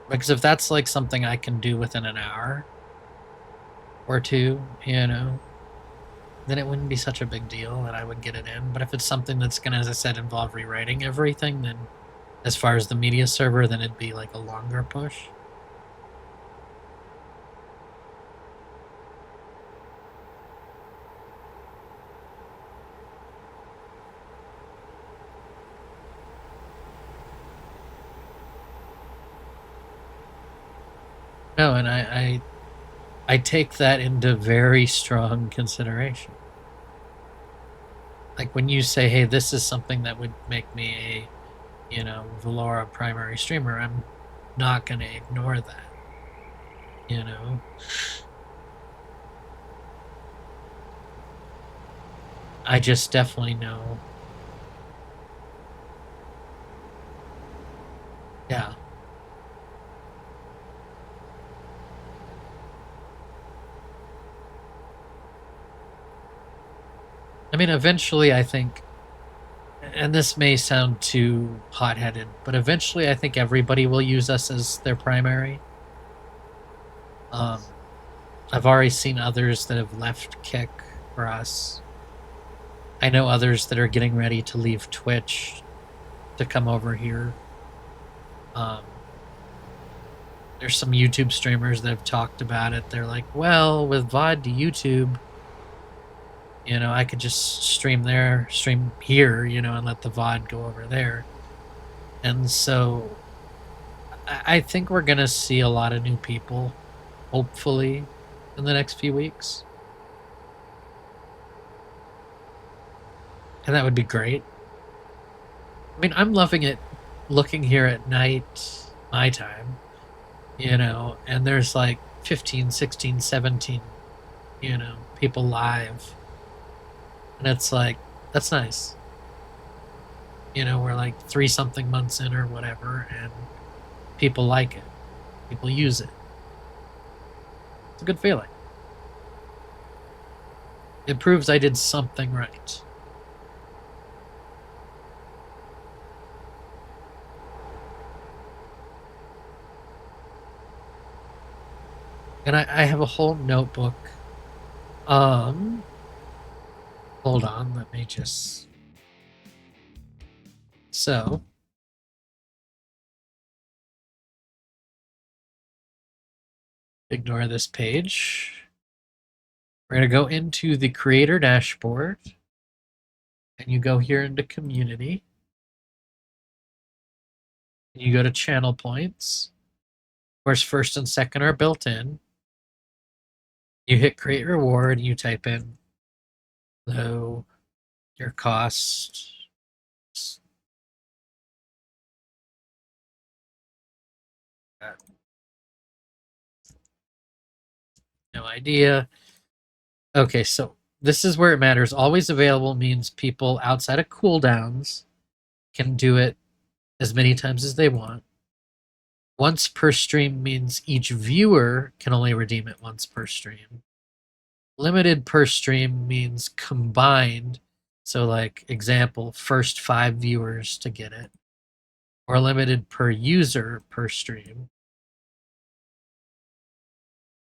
Because if that's like something I can do within an hour or two, then it wouldn't be such a big deal and I would get it in. But if it's something that's going to, as I said, involve rewriting everything, then as far as the media server, then it'd be like a longer push. No, and I take that into very strong consideration. Like when you say, hey, this is something that would make me a, Velora primary streamer, I'm not going to ignore that, you know? I just definitely know. Yeah. I mean, eventually, I think, and this may sound too hot-headed, but eventually I think everybody will use us as their primary. I've already seen others that have left Kick for us. I know others that are getting ready to leave Twitch to come over here. There's some YouTube streamers that have talked about it. They're like, well, with VOD to YouTube, I could just stream there, stream here, and let the VOD go over there. And so I think we're going to see a lot of new people, hopefully, in the next few weeks. And that would be great. I mean, I'm loving it looking here at night, my time, and there's like 15, 16, 17, people live. And it's like, that's nice. We're like 3-something months in or whatever, and people like it. People use it. It's a good feeling. It proves I did something right. And I have a whole notebook. Hold on, let me just... So... Ignore this page. We're going to go into the creator dashboard. And you go here into community. And you go to channel points. Of course, first and second are built in. You hit create reward, and you type in your cost. No idea. Okay, so this is where it matters. Always available means people outside of cooldowns can do it as many times as they want. Once per stream means each viewer can only redeem it once per stream. Limited per stream means combined. So, like, example, first 5 viewers to get it. Or limited per user per stream.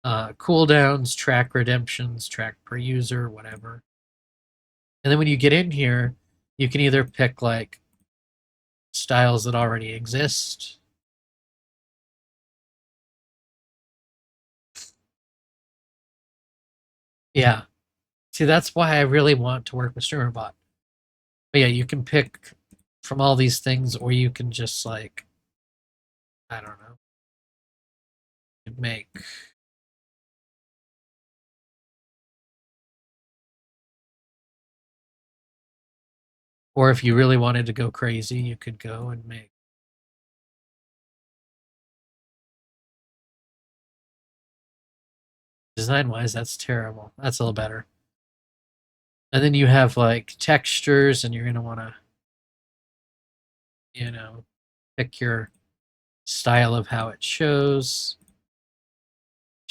Cooldowns, track redemptions, track per user, whatever. And then when you get in here, you can either pick like styles that already exist. Yeah. See, that's why I really want to work with StreamerBot. But yeah, you can pick from all these things, or you can just like, I don't know, make. Or if you really wanted to go crazy, you could go and make. Design-wise, that's terrible. That's a little better. And then you have like textures, and you're going to want to, pick your style of how it shows.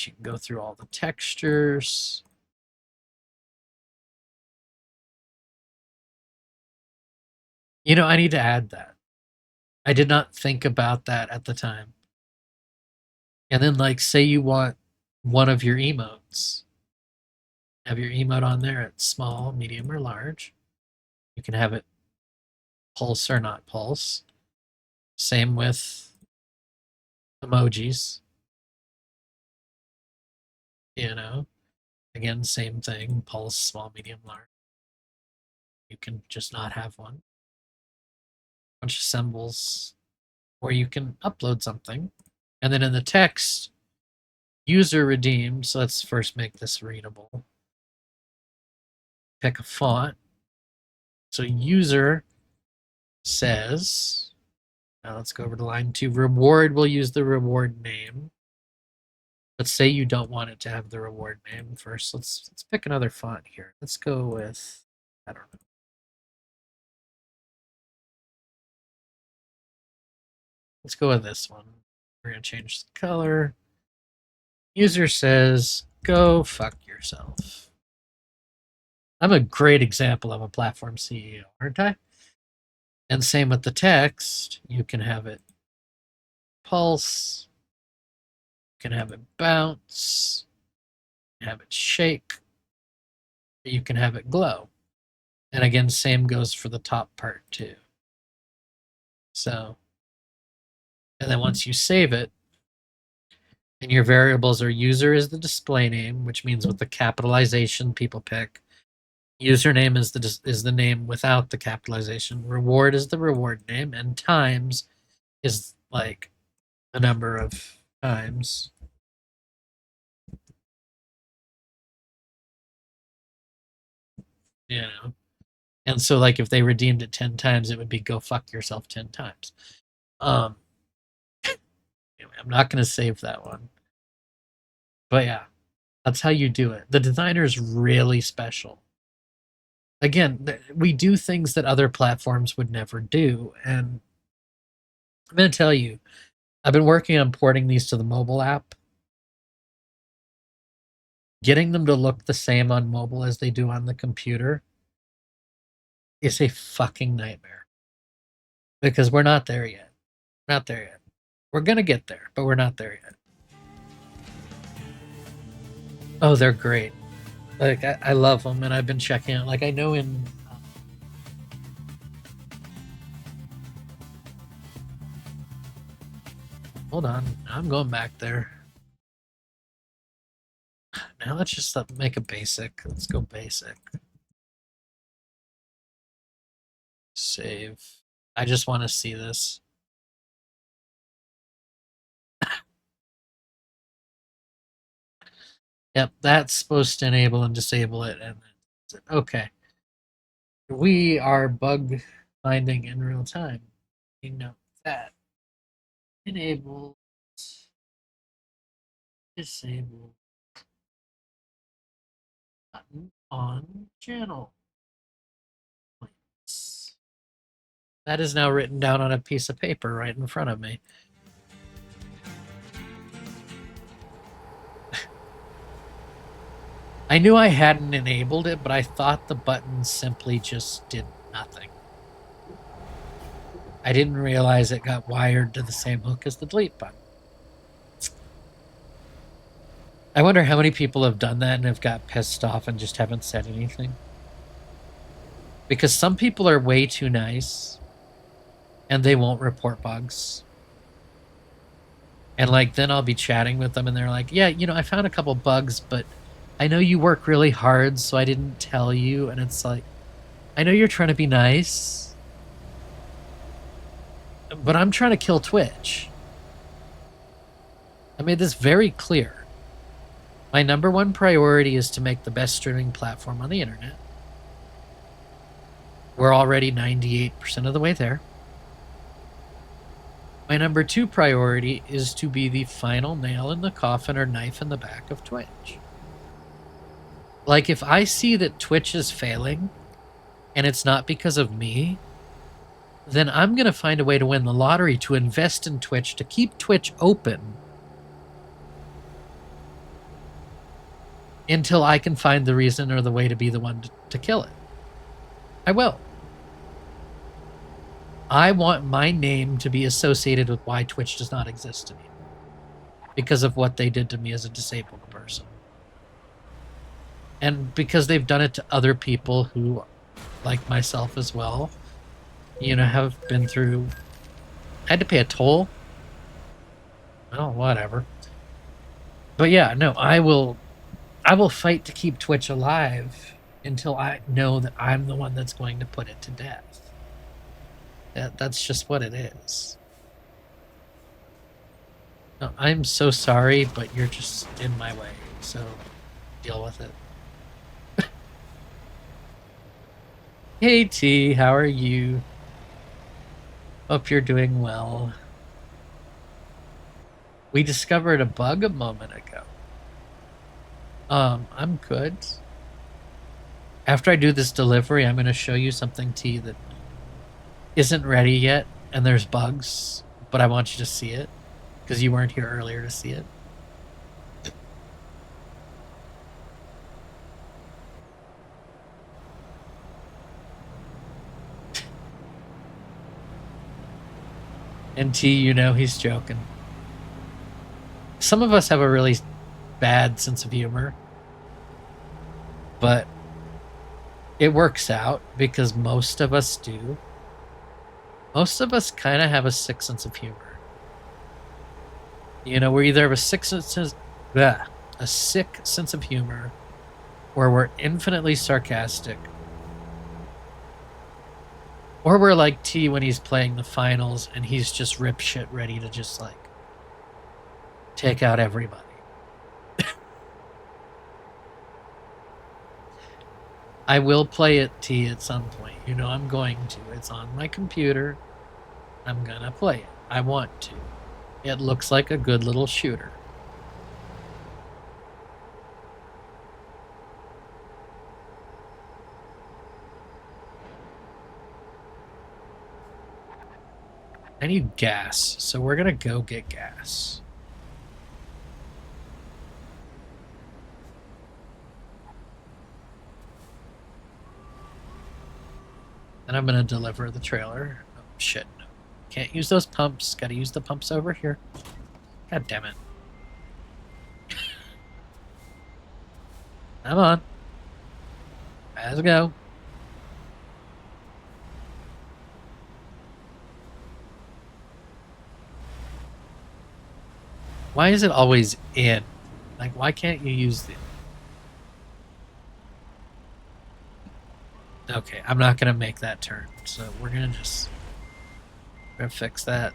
You can go through all the textures. You know, I need to add that. I did not think about that at the time. And then, like, say you want one of your emotes. Have your emote on there at small, medium, or large. You can have it pulse or not pulse. Same with emojis. You know, again, same thing. Pulse, small, medium, large. You can just not have one. Bunch of symbols, or you can upload something. And then in the text, user redeemed. So let's first make this readable. Pick a font. So user says, now let's go over to line 2. Reward, we'll use the reward name. Let's say you don't want it to have the reward name first. Let's pick another font here. Let's go with, I don't know. Let's go with this one. We're going to change the color. User says, go fuck yourself. I'm a great example of a platform CEO, aren't I? And same with the text. You can have it pulse. You can have it bounce. You can have it shake. You can have it glow. And again, same goes for the top part too. So, and then once you save it, and your variables are user is the display name, which means with the capitalization people pick. Username is the name without the capitalization. Reward is the reward name, and times is like the number of times. You know, and so like if they redeemed it 10 times, it would be go fuck yourself 10 times. Anyway, I'm not going to save that one, but yeah, that's how you do it. The designer is really special. Again, we do things that other platforms would never do, and I'm going to tell you, I've been working on porting these to the mobile app. Getting them to look the same on mobile as they do on the computer is a fucking nightmare. Because we're not there yet. Not there yet. We're going to get there, but we're not there yet. Oh, they're great. Like, I love them, and I've been checking out. Like, I know in... hold on. I'm going back there. Now let's just make a basic. Let's go basic. Save. I just want to see this. Yep, that's supposed to enable and disable it. And okay. We are bug finding in real time. You know that. Enable. Disable. Button on channel. That is now written down on a piece of paper right in front of me. I knew I hadn't enabled it, but I thought the button simply just did nothing. I didn't realize it got wired to the same hook as the delete button. I wonder how many people have done that and have got pissed off and just haven't said anything. Because some people are way too nice and they won't report bugs. And like, then I'll be chatting with them and they're like, yeah, you know, I found a couple bugs, but I know you work really hard, so I didn't tell you. And it's like, I know you're trying to be nice, but I'm trying to kill Twitch. I made this very clear. My number one priority is to make the best streaming platform on the internet. We're already 98% of the way there. My number two priority is to be the final nail in the coffin or knife in the back of Twitch. Like, if I see that Twitch is failing and it's not because of me, then I'm going to find a way to win the lottery to invest in Twitch, to keep Twitch open until I can find the reason or the way to be the one to kill it. I will. I want my name to be associated with why Twitch does not exist anymore. Because of what they did to me as a disabled person. And because they've done it to other people who, like myself as well, you know, have been through... I had to pay a toll. Oh, whatever. But yeah, no, I will fight to keep Twitch alive until I know that I'm the one that's going to put it to death. That's just what it is. No, I'm so sorry, but you're just in my way, so deal with it. Hey T, how are you? Hope you're doing well. We discovered a bug a moment ago. I'm good. After I do this delivery, I'm going to show you something, T, that isn't ready yet, and there's bugs, but I want you to see it, because you weren't here earlier to see it. And T, you know he's joking. Some of us have a really bad sense of humor, but it works out because most of us do. Most of us kind of have a sick sense of humor. You know, we either have a sick sense of humor, or we're infinitely sarcastic, or we're like T when he's playing the finals and he's just rip shit ready to just like take out everybody. I will play it, T, at some point. You know I'm going to. It's on my computer. I'm gonna play it. I want to. It looks like a good little shooter. I need gas, so we're gonna go get gas. Then I'm gonna deliver the trailer. Oh shit, no. Can't use those pumps. Gotta use the pumps over here. God damn it. Come on. Let's go. Why is it always in? Like, why can't you use the... Okay, I'm not gonna make that turn, so we're gonna fix that.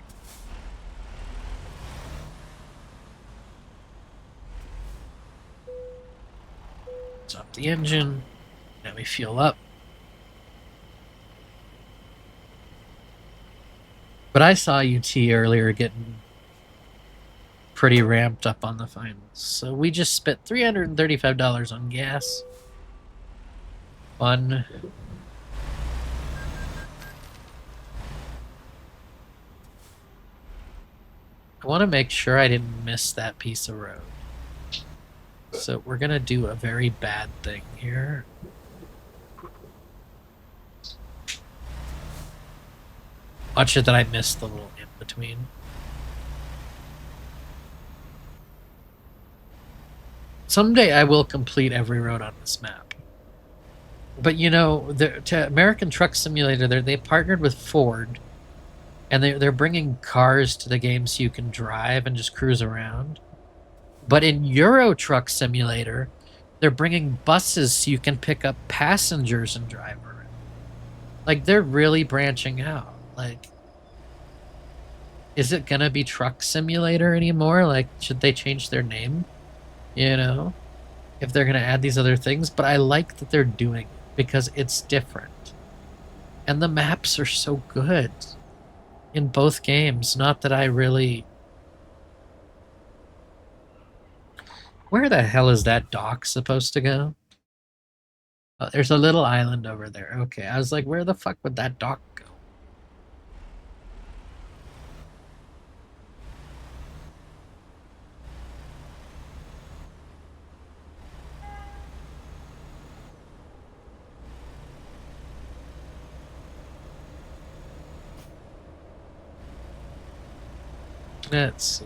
Stop the engine. Now we fuel up. But I saw you, T, earlier getting pretty ramped up on the finals. So we just spent $335 on gas. Fun. I want to make sure I didn't miss that piece of road. So we're going to do a very bad thing here. Watch it that I missed the little in between. Someday I will complete every road on this map. But you know, to American Truck Simulator, they partnered with Ford, and they're bringing cars to the game so you can drive and just cruise around. But in Euro Truck Simulator, they're bringing buses so you can pick up passengers and drive around. Like, they're really branching out. Like, is it gonna be Truck Simulator anymore? Like, should they change their name? You know, if they're gonna add these other things. But I like that they're doing it because it's different, and the maps are so good in both games. Not that I really... Where the hell is that dock supposed to go? Oh, there's a little island over there. Okay, I was like, where the fuck would that dock go? Let's see.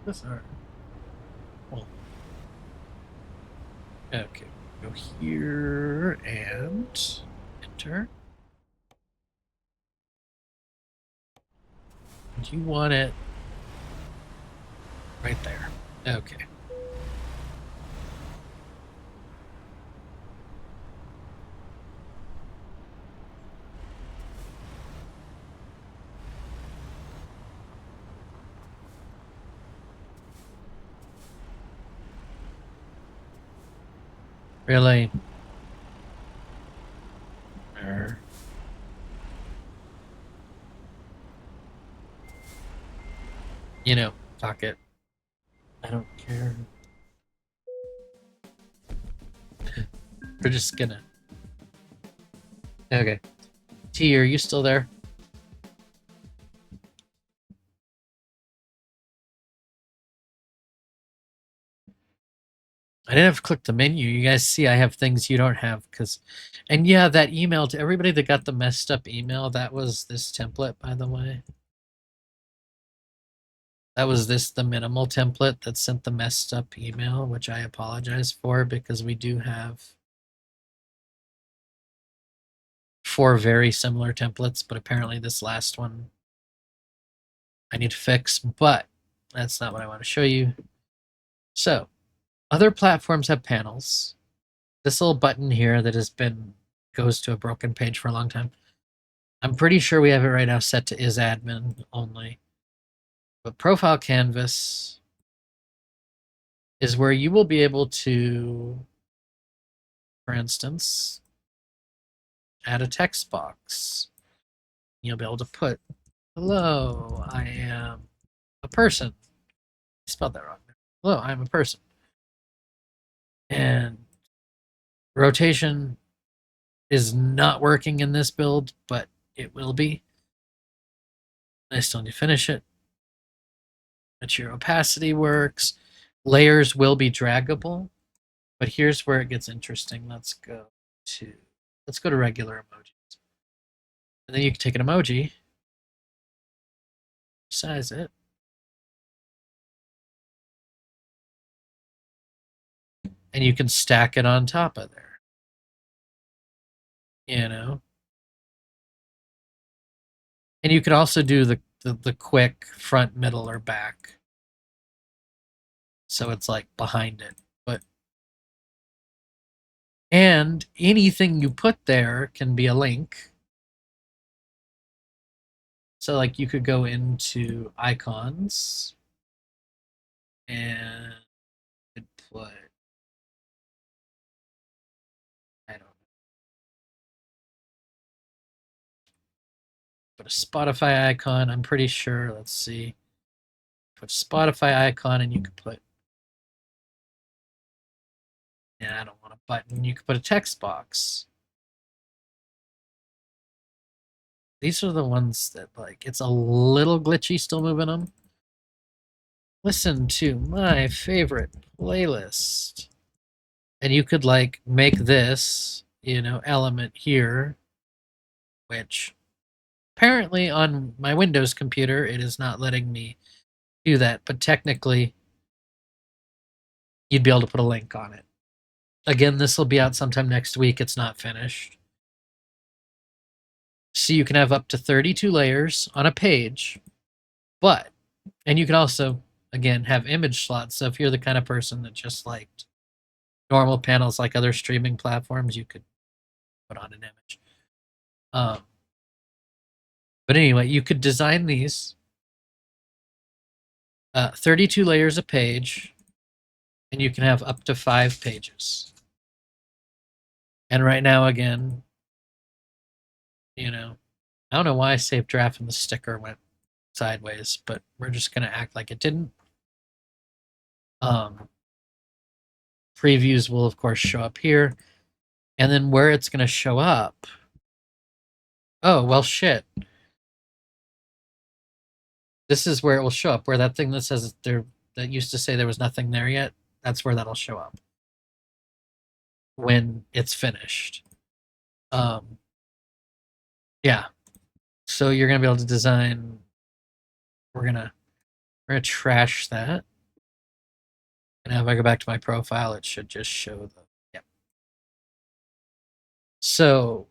This are well. Okay, go here and enter. And you want it right there. Okay. Really? You know, fuck it. I don't care. We're just gonna. Okay. T, are you still there? I didn't have to click the menu. You guys see I have things you don't have because, and yeah, that email to everybody that got the messed up email, that was this template, by the way. That was the minimal template that sent the messed up email, which I apologize for because we do have 4 very similar templates, but apparently this last one I need to fix, but that's not what I want to show you. So, other platforms have panels. This little button here that has been goes to a broken page for a long time. I'm pretty sure we have it right now set to is admin only. But profile canvas is where you will be able to, for instance, add a text box. You'll be able to put, hello, I am a person. I spelled that wrong. Hello, I'm a person. And rotation is not working in this build, but it will be. I still need to finish it. But your opacity works. Layers will be draggable, but here's where it gets interesting. Let's go to regular emojis. And then you can take an emoji, size it, and you can stack it on top of there. You know? And you can also do the quick front, middle, or back. So it's like behind it. And anything you put there can be a link. So like you could go into icons and put, I don't know, put a Spotify icon. I'm pretty sure. Let's see. Put a Spotify icon and you could put, yeah, I don't want a button. You could put a text box. These are the ones that like it's a little glitchy still moving them. Listen to my favorite playlist. And you could like make this, element here, which apparently on my Windows computer it is not letting me do that, but technically you'd be able to put a link on it. Again, this will be out sometime next week. It's not finished. So you can have up to 32 layers on a page, and you can also, again, have image slots. So if you're the kind of person that just liked normal panels like other streaming platforms, you could put on an image. But anyway, you could design these 32 layers a page, and you can have up to 5 pages. And right now, again, I don't know why I saved draft and the sticker went sideways, but we're just going to act like it didn't. Previews will, of course, show up here. And then where it's going to show up. Oh, well, shit. This is where it will show up, where that thing that says that used to say there was nothing there yet, that's where that'll show up when it's finished. Yeah. So you're gonna be able to design. We're gonna trash that. And if I go back to my profile, it should just show the. Yep. So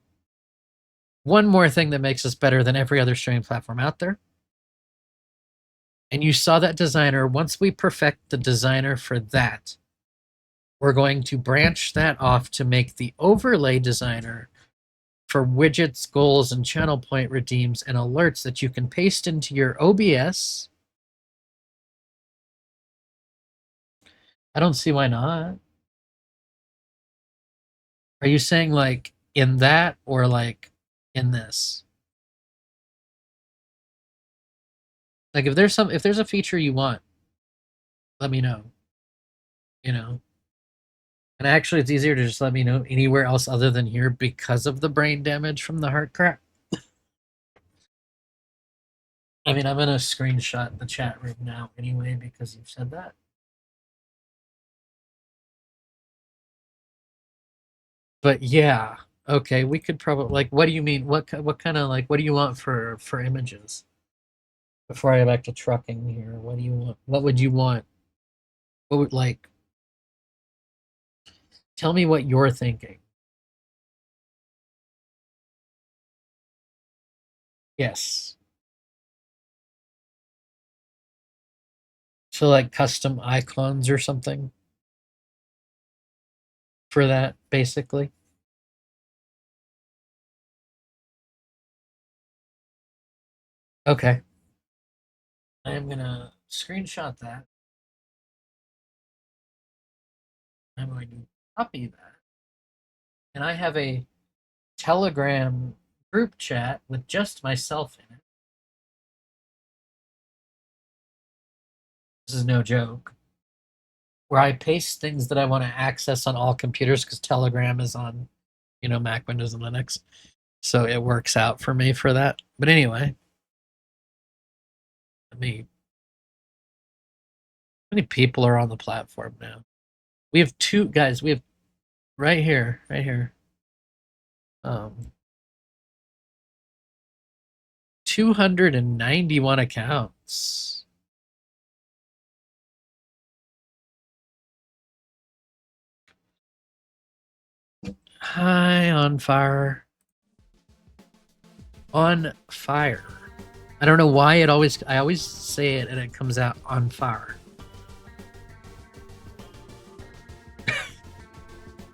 one more thing that makes us better than every other streaming platform out there. And you saw that designer. Once we perfect the designer for that, we're going to branch that off to make the overlay designer for widgets, goals, and channel point redeems and alerts that you can paste into your OBS. I don't see why not. Are you saying like in that or like in this? Like if there's a feature you want, let me know. You know. And actually it's easier to just let me know anywhere else other than here because of the brain damage from the heart crack. I mean, I'm gonna screenshot the chat room now anyway because you've said that. But yeah, okay, we could probably like. What do you mean? What kind of like? What do you want for images? Before I go back to trucking here, what do you want? What would you want? What would like? Tell me what you're thinking. Yes. So like custom icons or something for that, basically. Okay. I am gonna screenshot that. I'm going to copy that. And I have a Telegram group chat with just myself in it. This is no joke. Where I paste things that I want to access on all computers because Telegram is on, Mac, Windows, and Linux. So it works out for me for that. But anyway, let me. How many people are on the platform now? We have two guys. We have right here, right here. 291 accounts. Hi, on fire. On fire. I don't know why I always say it and it comes out on fire.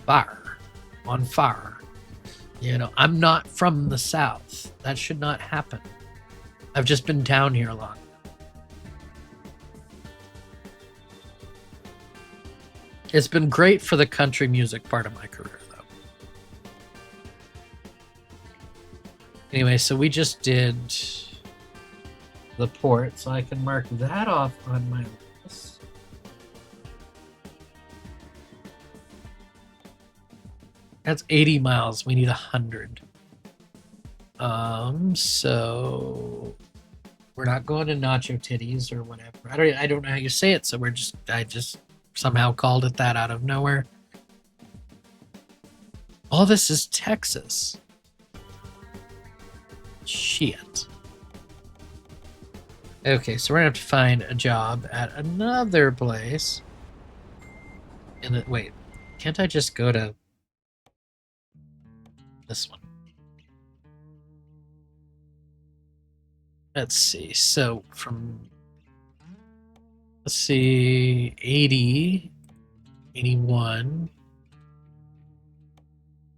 Fire. On fire. I'm not from the South. That should not happen. I've just been down here a lot. It's been great for the country music part of my career, though. Anyway, so we just did the port, so I can mark that off on my list. That's 80 miles. We need 100. So we're not going to Nacho Titties or whatever. I don't know how you say it, so I just somehow called it that out of nowhere. All this is Texas. Shit. Okay, so we're gonna have to find a job at another place. Wait, can't I just go to this one? Let's see. So let's see, 80, 81,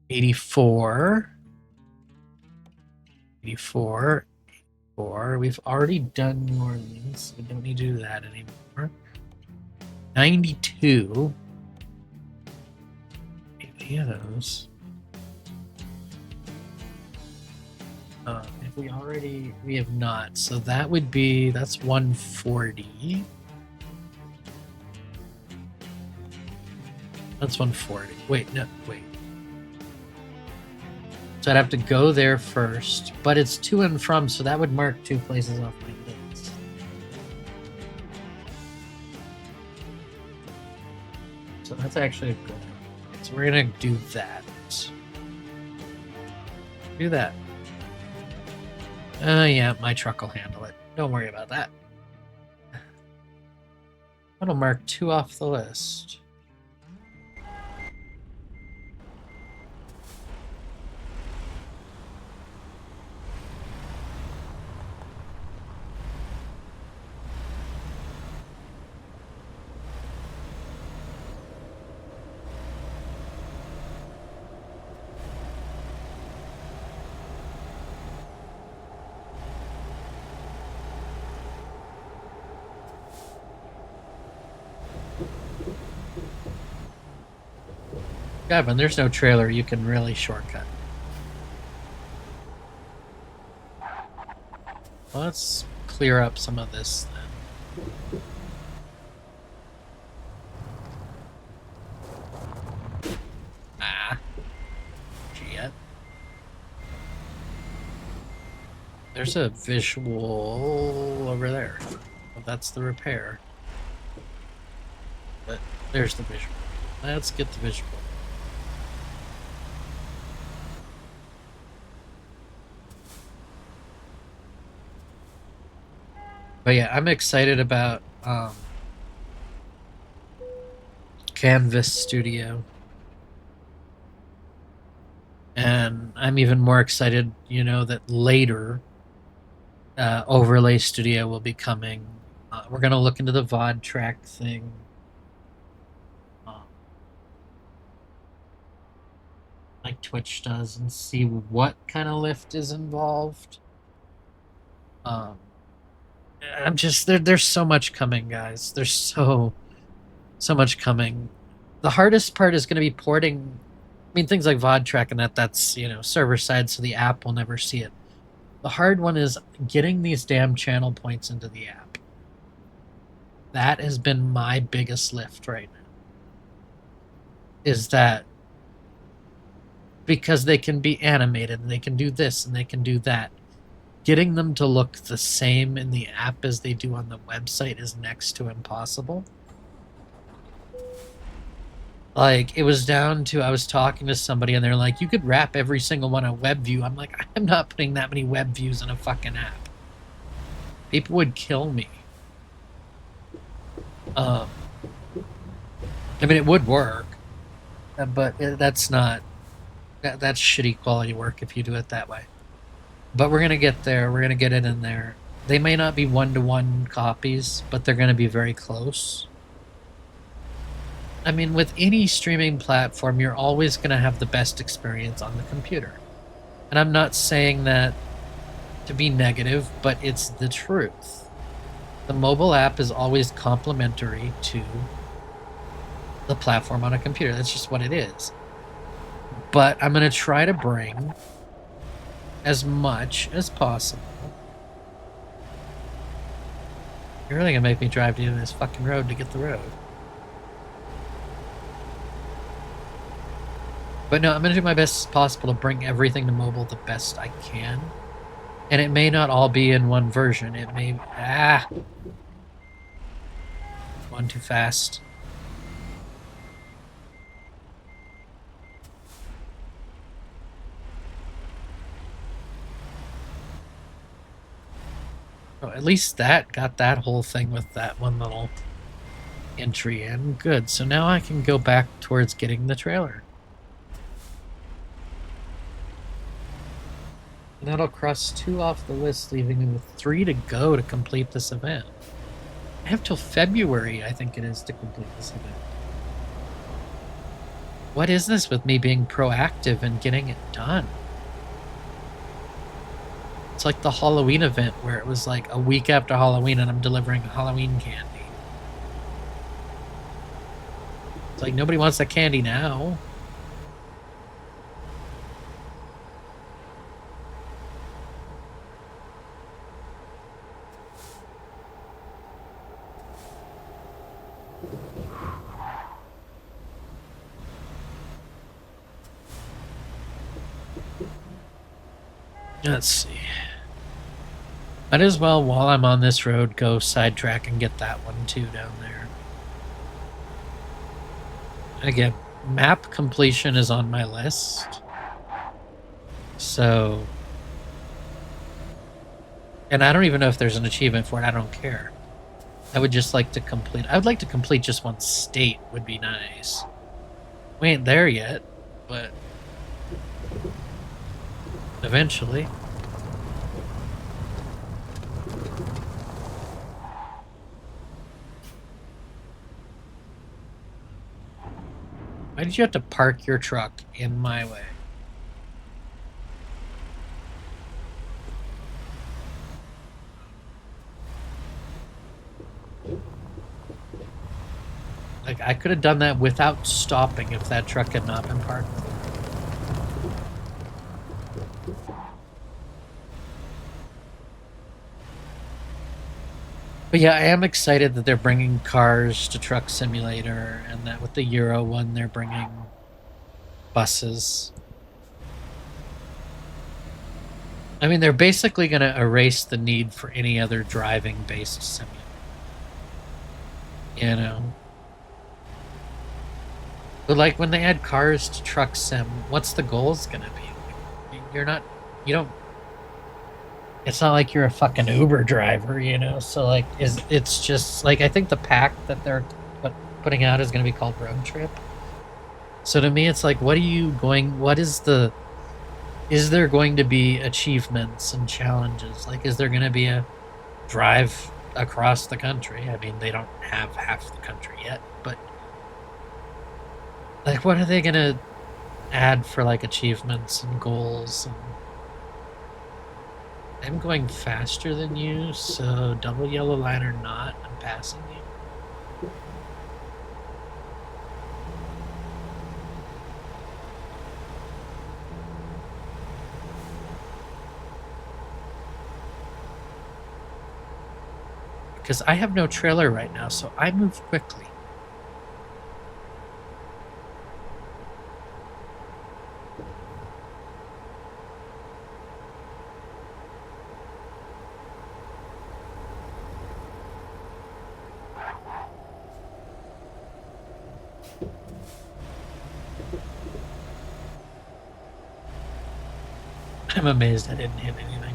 84, 84, 84. We've already done New Orleans. So we don't need to do that anymore. 92. Any of those. If we have not. So that's 140. That's 140. Wait, no, wait. So I'd have to go there first, but it's to and from, so that would mark 2 places off my list. So that's actually good. So we're gonna do that. Do that. Yeah, my truck will handle it. Don't worry about that. That'll mark 2 off the list. God, when there's no trailer, you can really shortcut. Well, let's clear up some of this then. Ah. Shit. There's a visual over there. Well, that's the repair. But there's the visual. Let's get the visual. But yeah, I'm excited about Canvas Studio. And I'm even more excited, you know, that later Overlay Studio will be coming. We're going to look into the VOD track thing. Like Twitch does, and see what kind of lift is involved. I'm just there's so much coming, guys. There's so much coming. The hardest part is going to be porting. I mean, things like VOD track and that's, you know, server side, so the app will never see it. The hard one is getting these damn channel points into the app. That has been my biggest lift right now. Is that because they can be animated and they can do this and they can do that. Getting them to look the same in the app as they do on the website is next to impossible. Like, it was down to, I was talking to somebody and they're like, you could wrap every single one on web view. I'm like, I'm not putting that many web views in a fucking app. People would kill me. I mean, it would work, but that's not, that's shitty quality work if you do it that way. But we're going to get there. We're going to get it in there. They may not be one-to-one copies, but they're going to be very close. I mean, with any streaming platform, you're always going to have the best experience on the computer. And I'm not saying that to be negative, but it's the truth. The mobile app is always complementary to the platform on a computer. That's just what it is. But I'm going to try to bring as much as possible. You're really going to make me drive down this fucking road to get the road. But no, I'm going to do my best as possible to bring everything to mobile the best I can. And it may not all be in one version. It may... One too fast. Oh, at least that got that whole thing with that one little entry in. Good. So now I can go back towards getting the trailer. And that'll cross 2 off the list, leaving me with 3 to go to complete this event. I have till February, I think it is, to complete this event. What is this with me being proactive and getting it done? It's like the Halloween event where it was like a week after Halloween and I'm delivering Halloween candy. It's like nobody wants that candy now. Let's see. Might as well, while I'm on this road, go sidetrack and get that one too down there. Again, map completion is on my list. So And I don't even know if there's an achievement for it. I don't care. I would just like to complete... I would like to complete just one state would be nice. We ain't there yet, but... eventually. Why did you have to park your truck in my way? Like, I could have done that without stopping if that truck had not been parked. But yeah, I am excited that they're bringing cars to Truck Simulator, and that with the Euro one, they're bringing buses. I mean, they're basically going to erase the need for any other driving-based simulator. You know? But like, when they add cars to Truck Sim, what's the goals going to be? You're not... You don't... It's not like you're a fucking Uber driver, you know? So, like, it's just... Like, I think the pack that they're putting out is going to be called Road Trip. So to me, it's like, what are you going... What is the... Is there going to be achievements and challenges? Like, is there going to be a drive across the country? I mean, they don't have half the country yet, but... Like, what are they going to add for, like, achievements and goals? And I'm going faster than you, so double yellow line or not, I'm passing you. Because I have no trailer right now, so I move quickly. I'm amazed I didn't hit anything.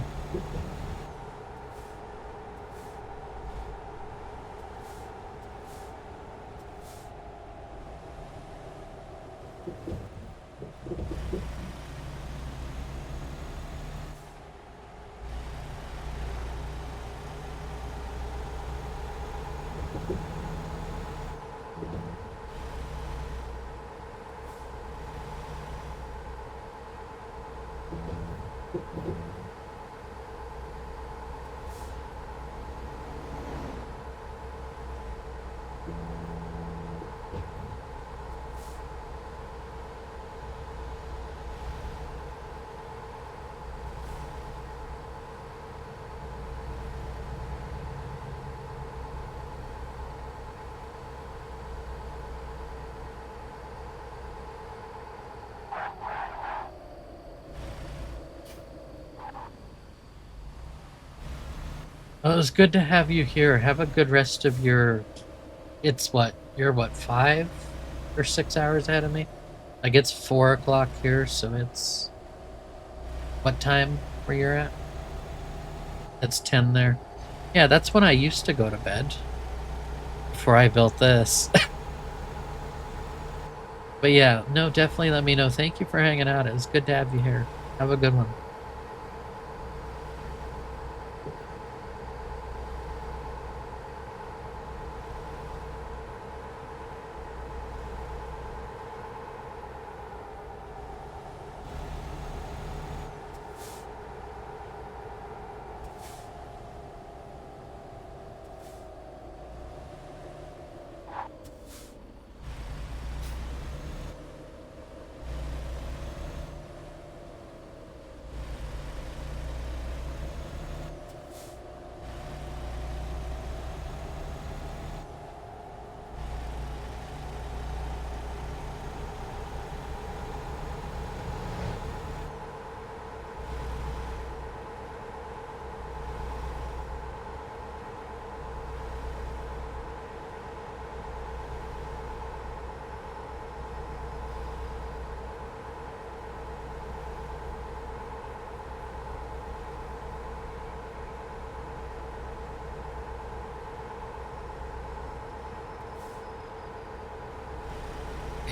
Well, it was good to have you here. Have a good rest of your... It's what? You're what, 5 or 6 hours ahead of me? Like, it's 4 o'clock here, so it's... What time where you're at? It's 10 there. Yeah, that's when I used to go to bed. Before I built this. But yeah, no, definitely let me know. Thank you for hanging out. It was good to have you here. Have a good one.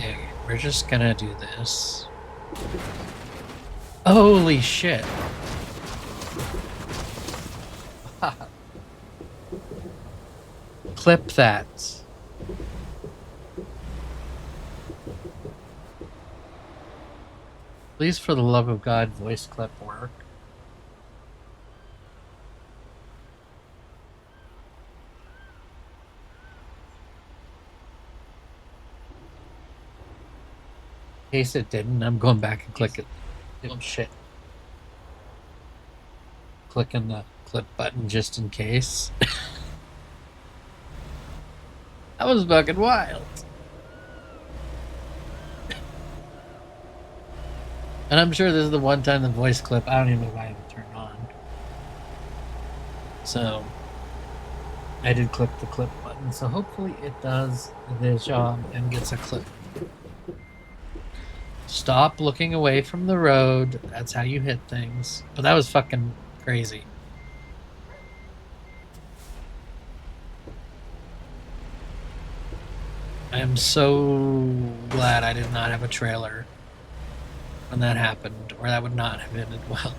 Okay, we're just gonna do this. Holy shit. Clip that. Please, for the love of God, voice clip work. In case it didn't, I'm going back and click it. Oh shit. Clicking the clip button just in case. That was fucking wild. And I'm sure this is the one time the voice clip, I don't even know if I have it turned on. So, I did click the clip button, so hopefully it does the job and gets a clip. Stop looking away from the road. That's how you hit things. But that was fucking crazy. I am so glad I did not have a trailer when that happened, or that would not have ended well.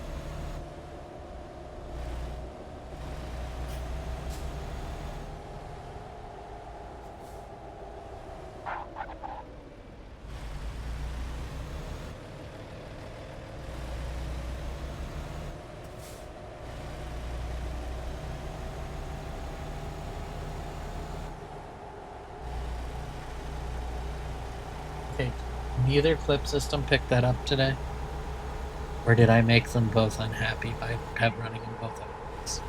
Okay, neither clip system picked that up today? Or did I make them both unhappy by running them both at once?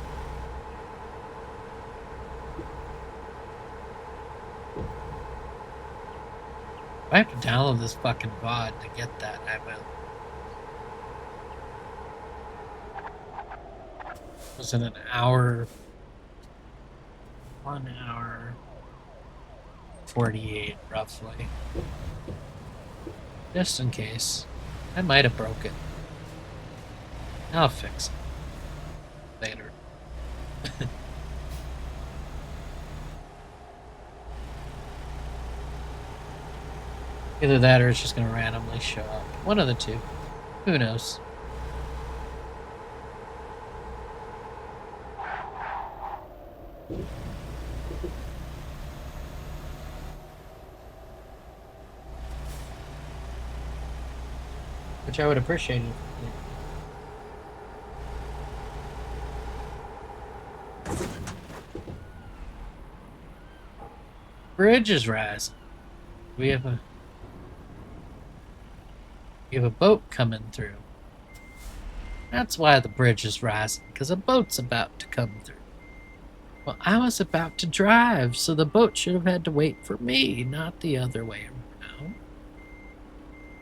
If I have to download this fucking VOD to get that, I will. Was it an hour? 1 hour 48, roughly. Just in case. I might have broke it. I'll fix it later. Either that or it's just going to randomly show up. One of the two. Who knows? Which I would appreciate it. Bridge is rising. We have a boat coming through. That's why the bridge is rising, because a boat's about to come through. Well, I was about to drive, so the boat should have had to wait for me, not the other way around.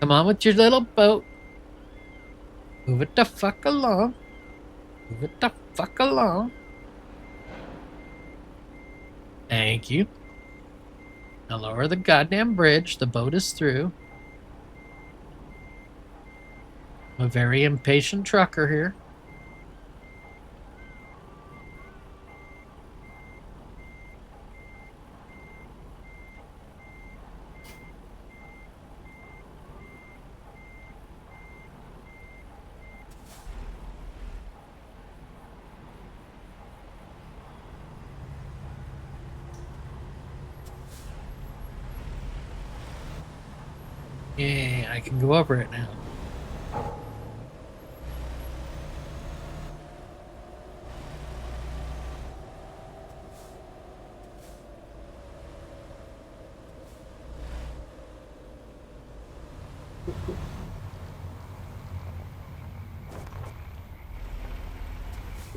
Come on with your little boat. Move it the fuck along. Move it the fuck along. Thank you. Now lower the goddamn bridge. The boat is through. I'm a very impatient trucker here. Yay, I can go over it now.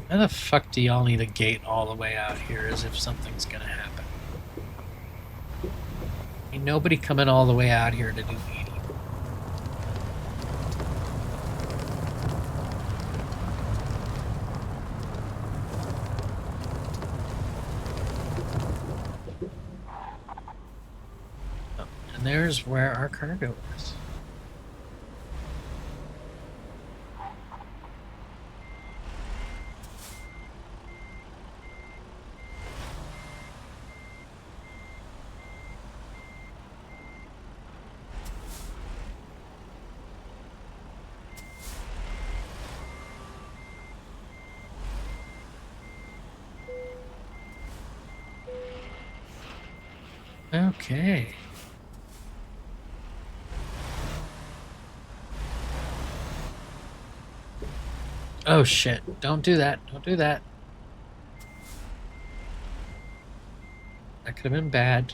Why the fuck do y'all need a gate all the way out here as if something's gonna happen? Ain't nobody coming all the way out here to do meeting. Oh, and there's where our cargo is. Okay. Oh shit. Don't do that. Don't do that. That could have been bad.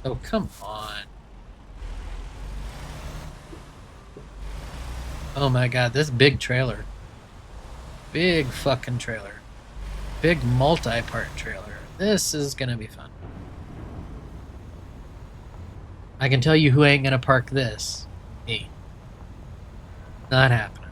Oh, come on. Oh my god, this big trailer. Big fucking trailer. Big multi-part trailer. This is gonna be fun. I can tell you who ain't gonna park this. Me. Not happening.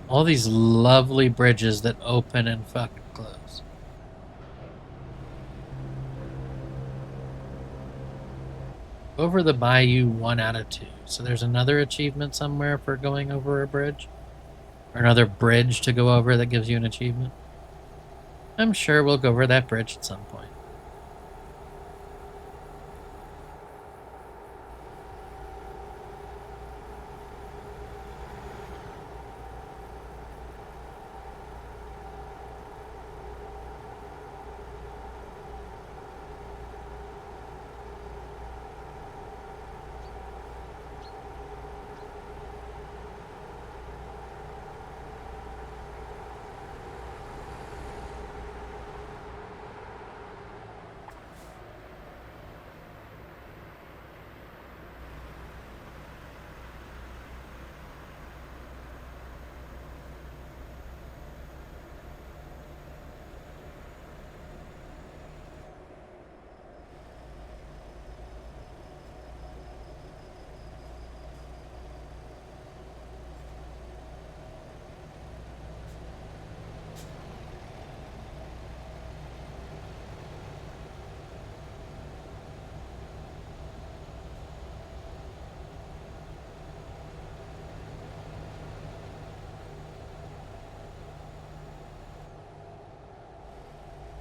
All these lovely bridges that open and fucking close. Over the bayou 1 out of 2. So there's another achievement somewhere for going over a bridge? Or another bridge to go over that gives you an achievement? I'm sure we'll go over that bridge at some point.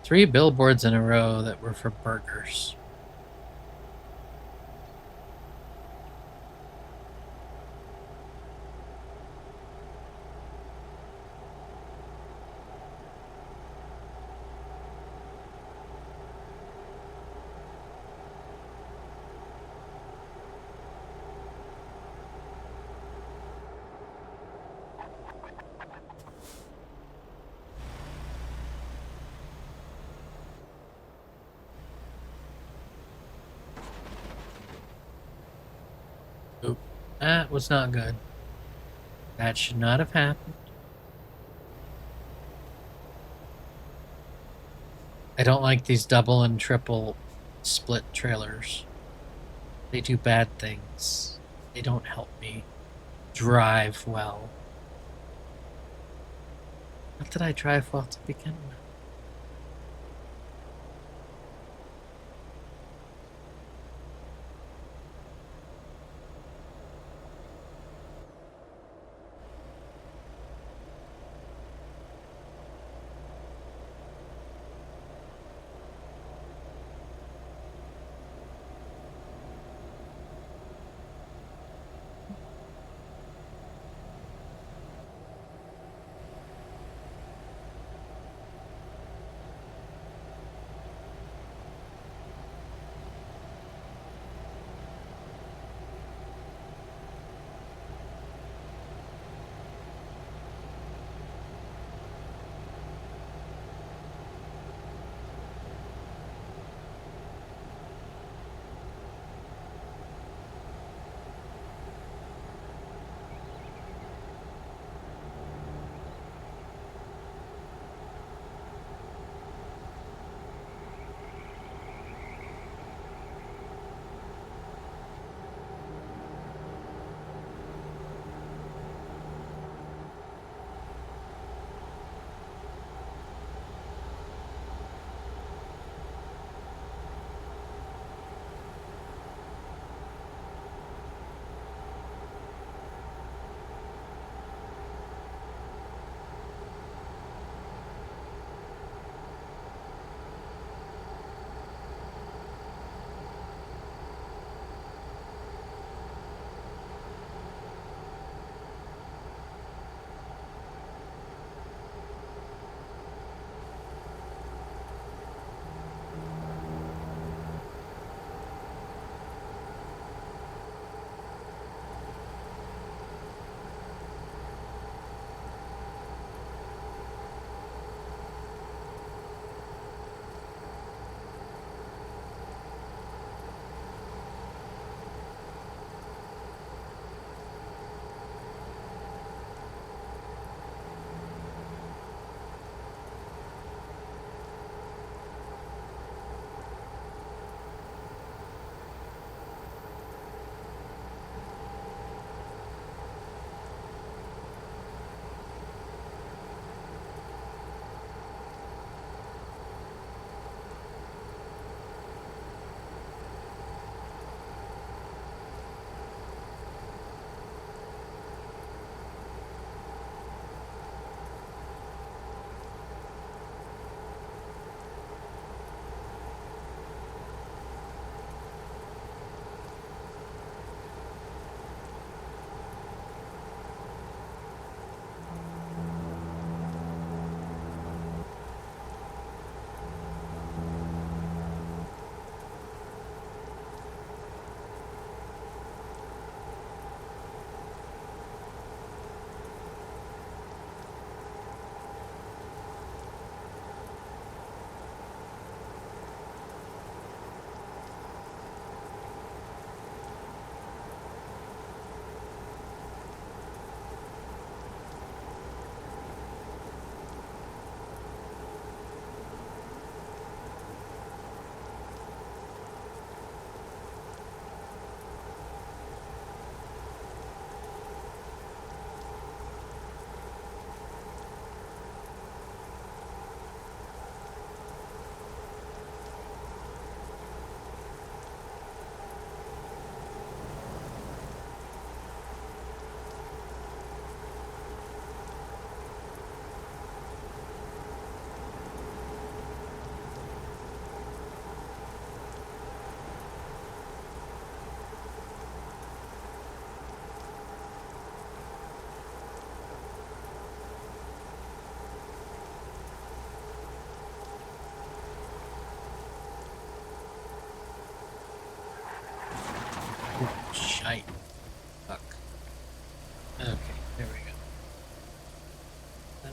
Three billboards in a row that were for burgers. Oop. That was not good. That should not have happened. I don't like these double and triple split trailers. They do bad things. They don't help me drive well. Not that I drive well to begin with.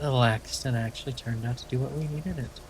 The Laxton actually turned out to do what we needed it to.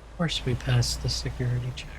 Of course, we passed the security check.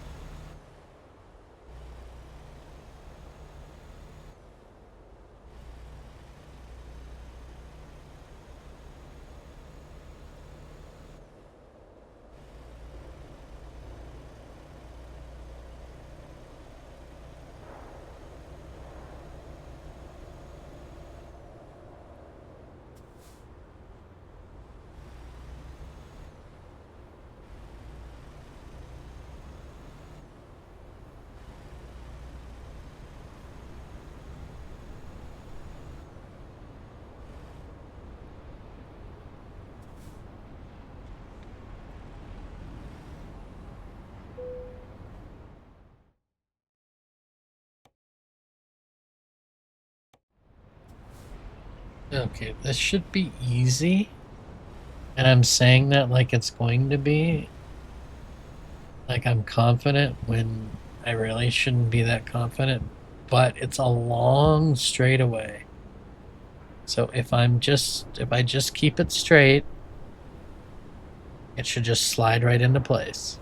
Okay, this should be easy. And I'm saying that like it's going to be. Like I'm confident when I really shouldn't be that confident. But it's a long straightaway. So if I just keep it straight, it should just slide right into place.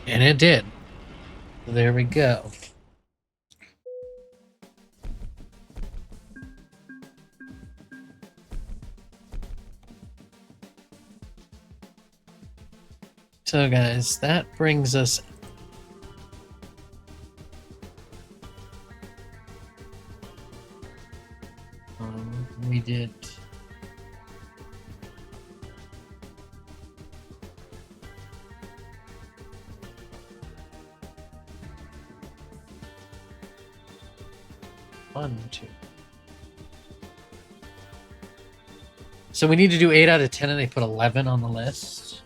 And it did. There we go. So guys, that brings us we did one, two. So we need to do 8 out of 10 and they put 11 on the list.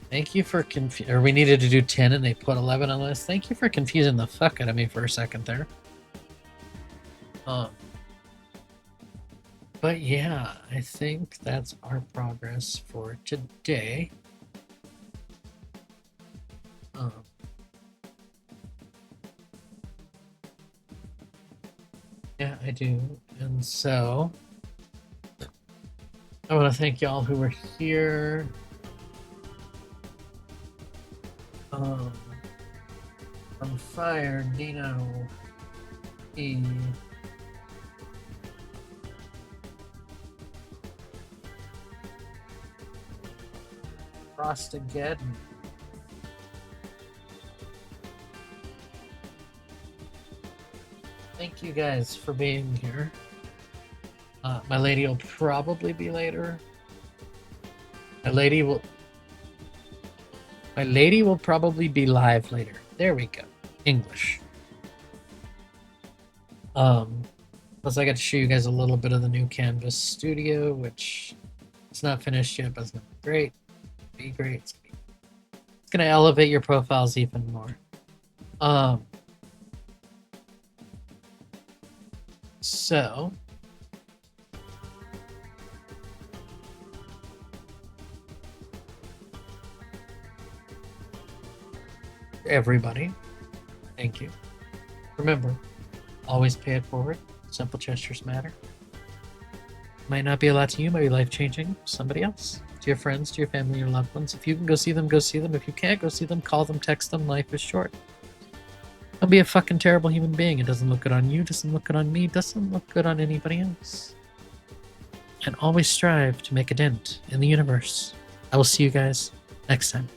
Thank you for or we needed to do 10 and they put 11 on the list. Thank you for confusing the fuck out of me for a second there. But yeah, I think that's our progress for today. Yeah, I do. And so I want to thank y'all who were here. On fire, Dino, E. Frostageddon. Thank you guys for being here. My lady will probably be later. My lady will probably be live later. There we go. English. Plus I got to show you guys a little bit of the new Canvas Studio, which it's not finished yet, but it's gonna be great. Be great. It's gonna elevate your profiles even more. So everybody, thank you. Remember, always pay it forward. Simple gestures matter. Might not be a lot to you, might be life-changing to somebody else. To your friends, to your family, your loved ones. If you can go see them, go see them. If you can't go see them, call them, text them. Life is short. Don't be a fucking terrible human being. It doesn't look good on you, doesn't look good on me, doesn't look good on anybody else. And always strive to make a dent in the universe. I will see you guys next time.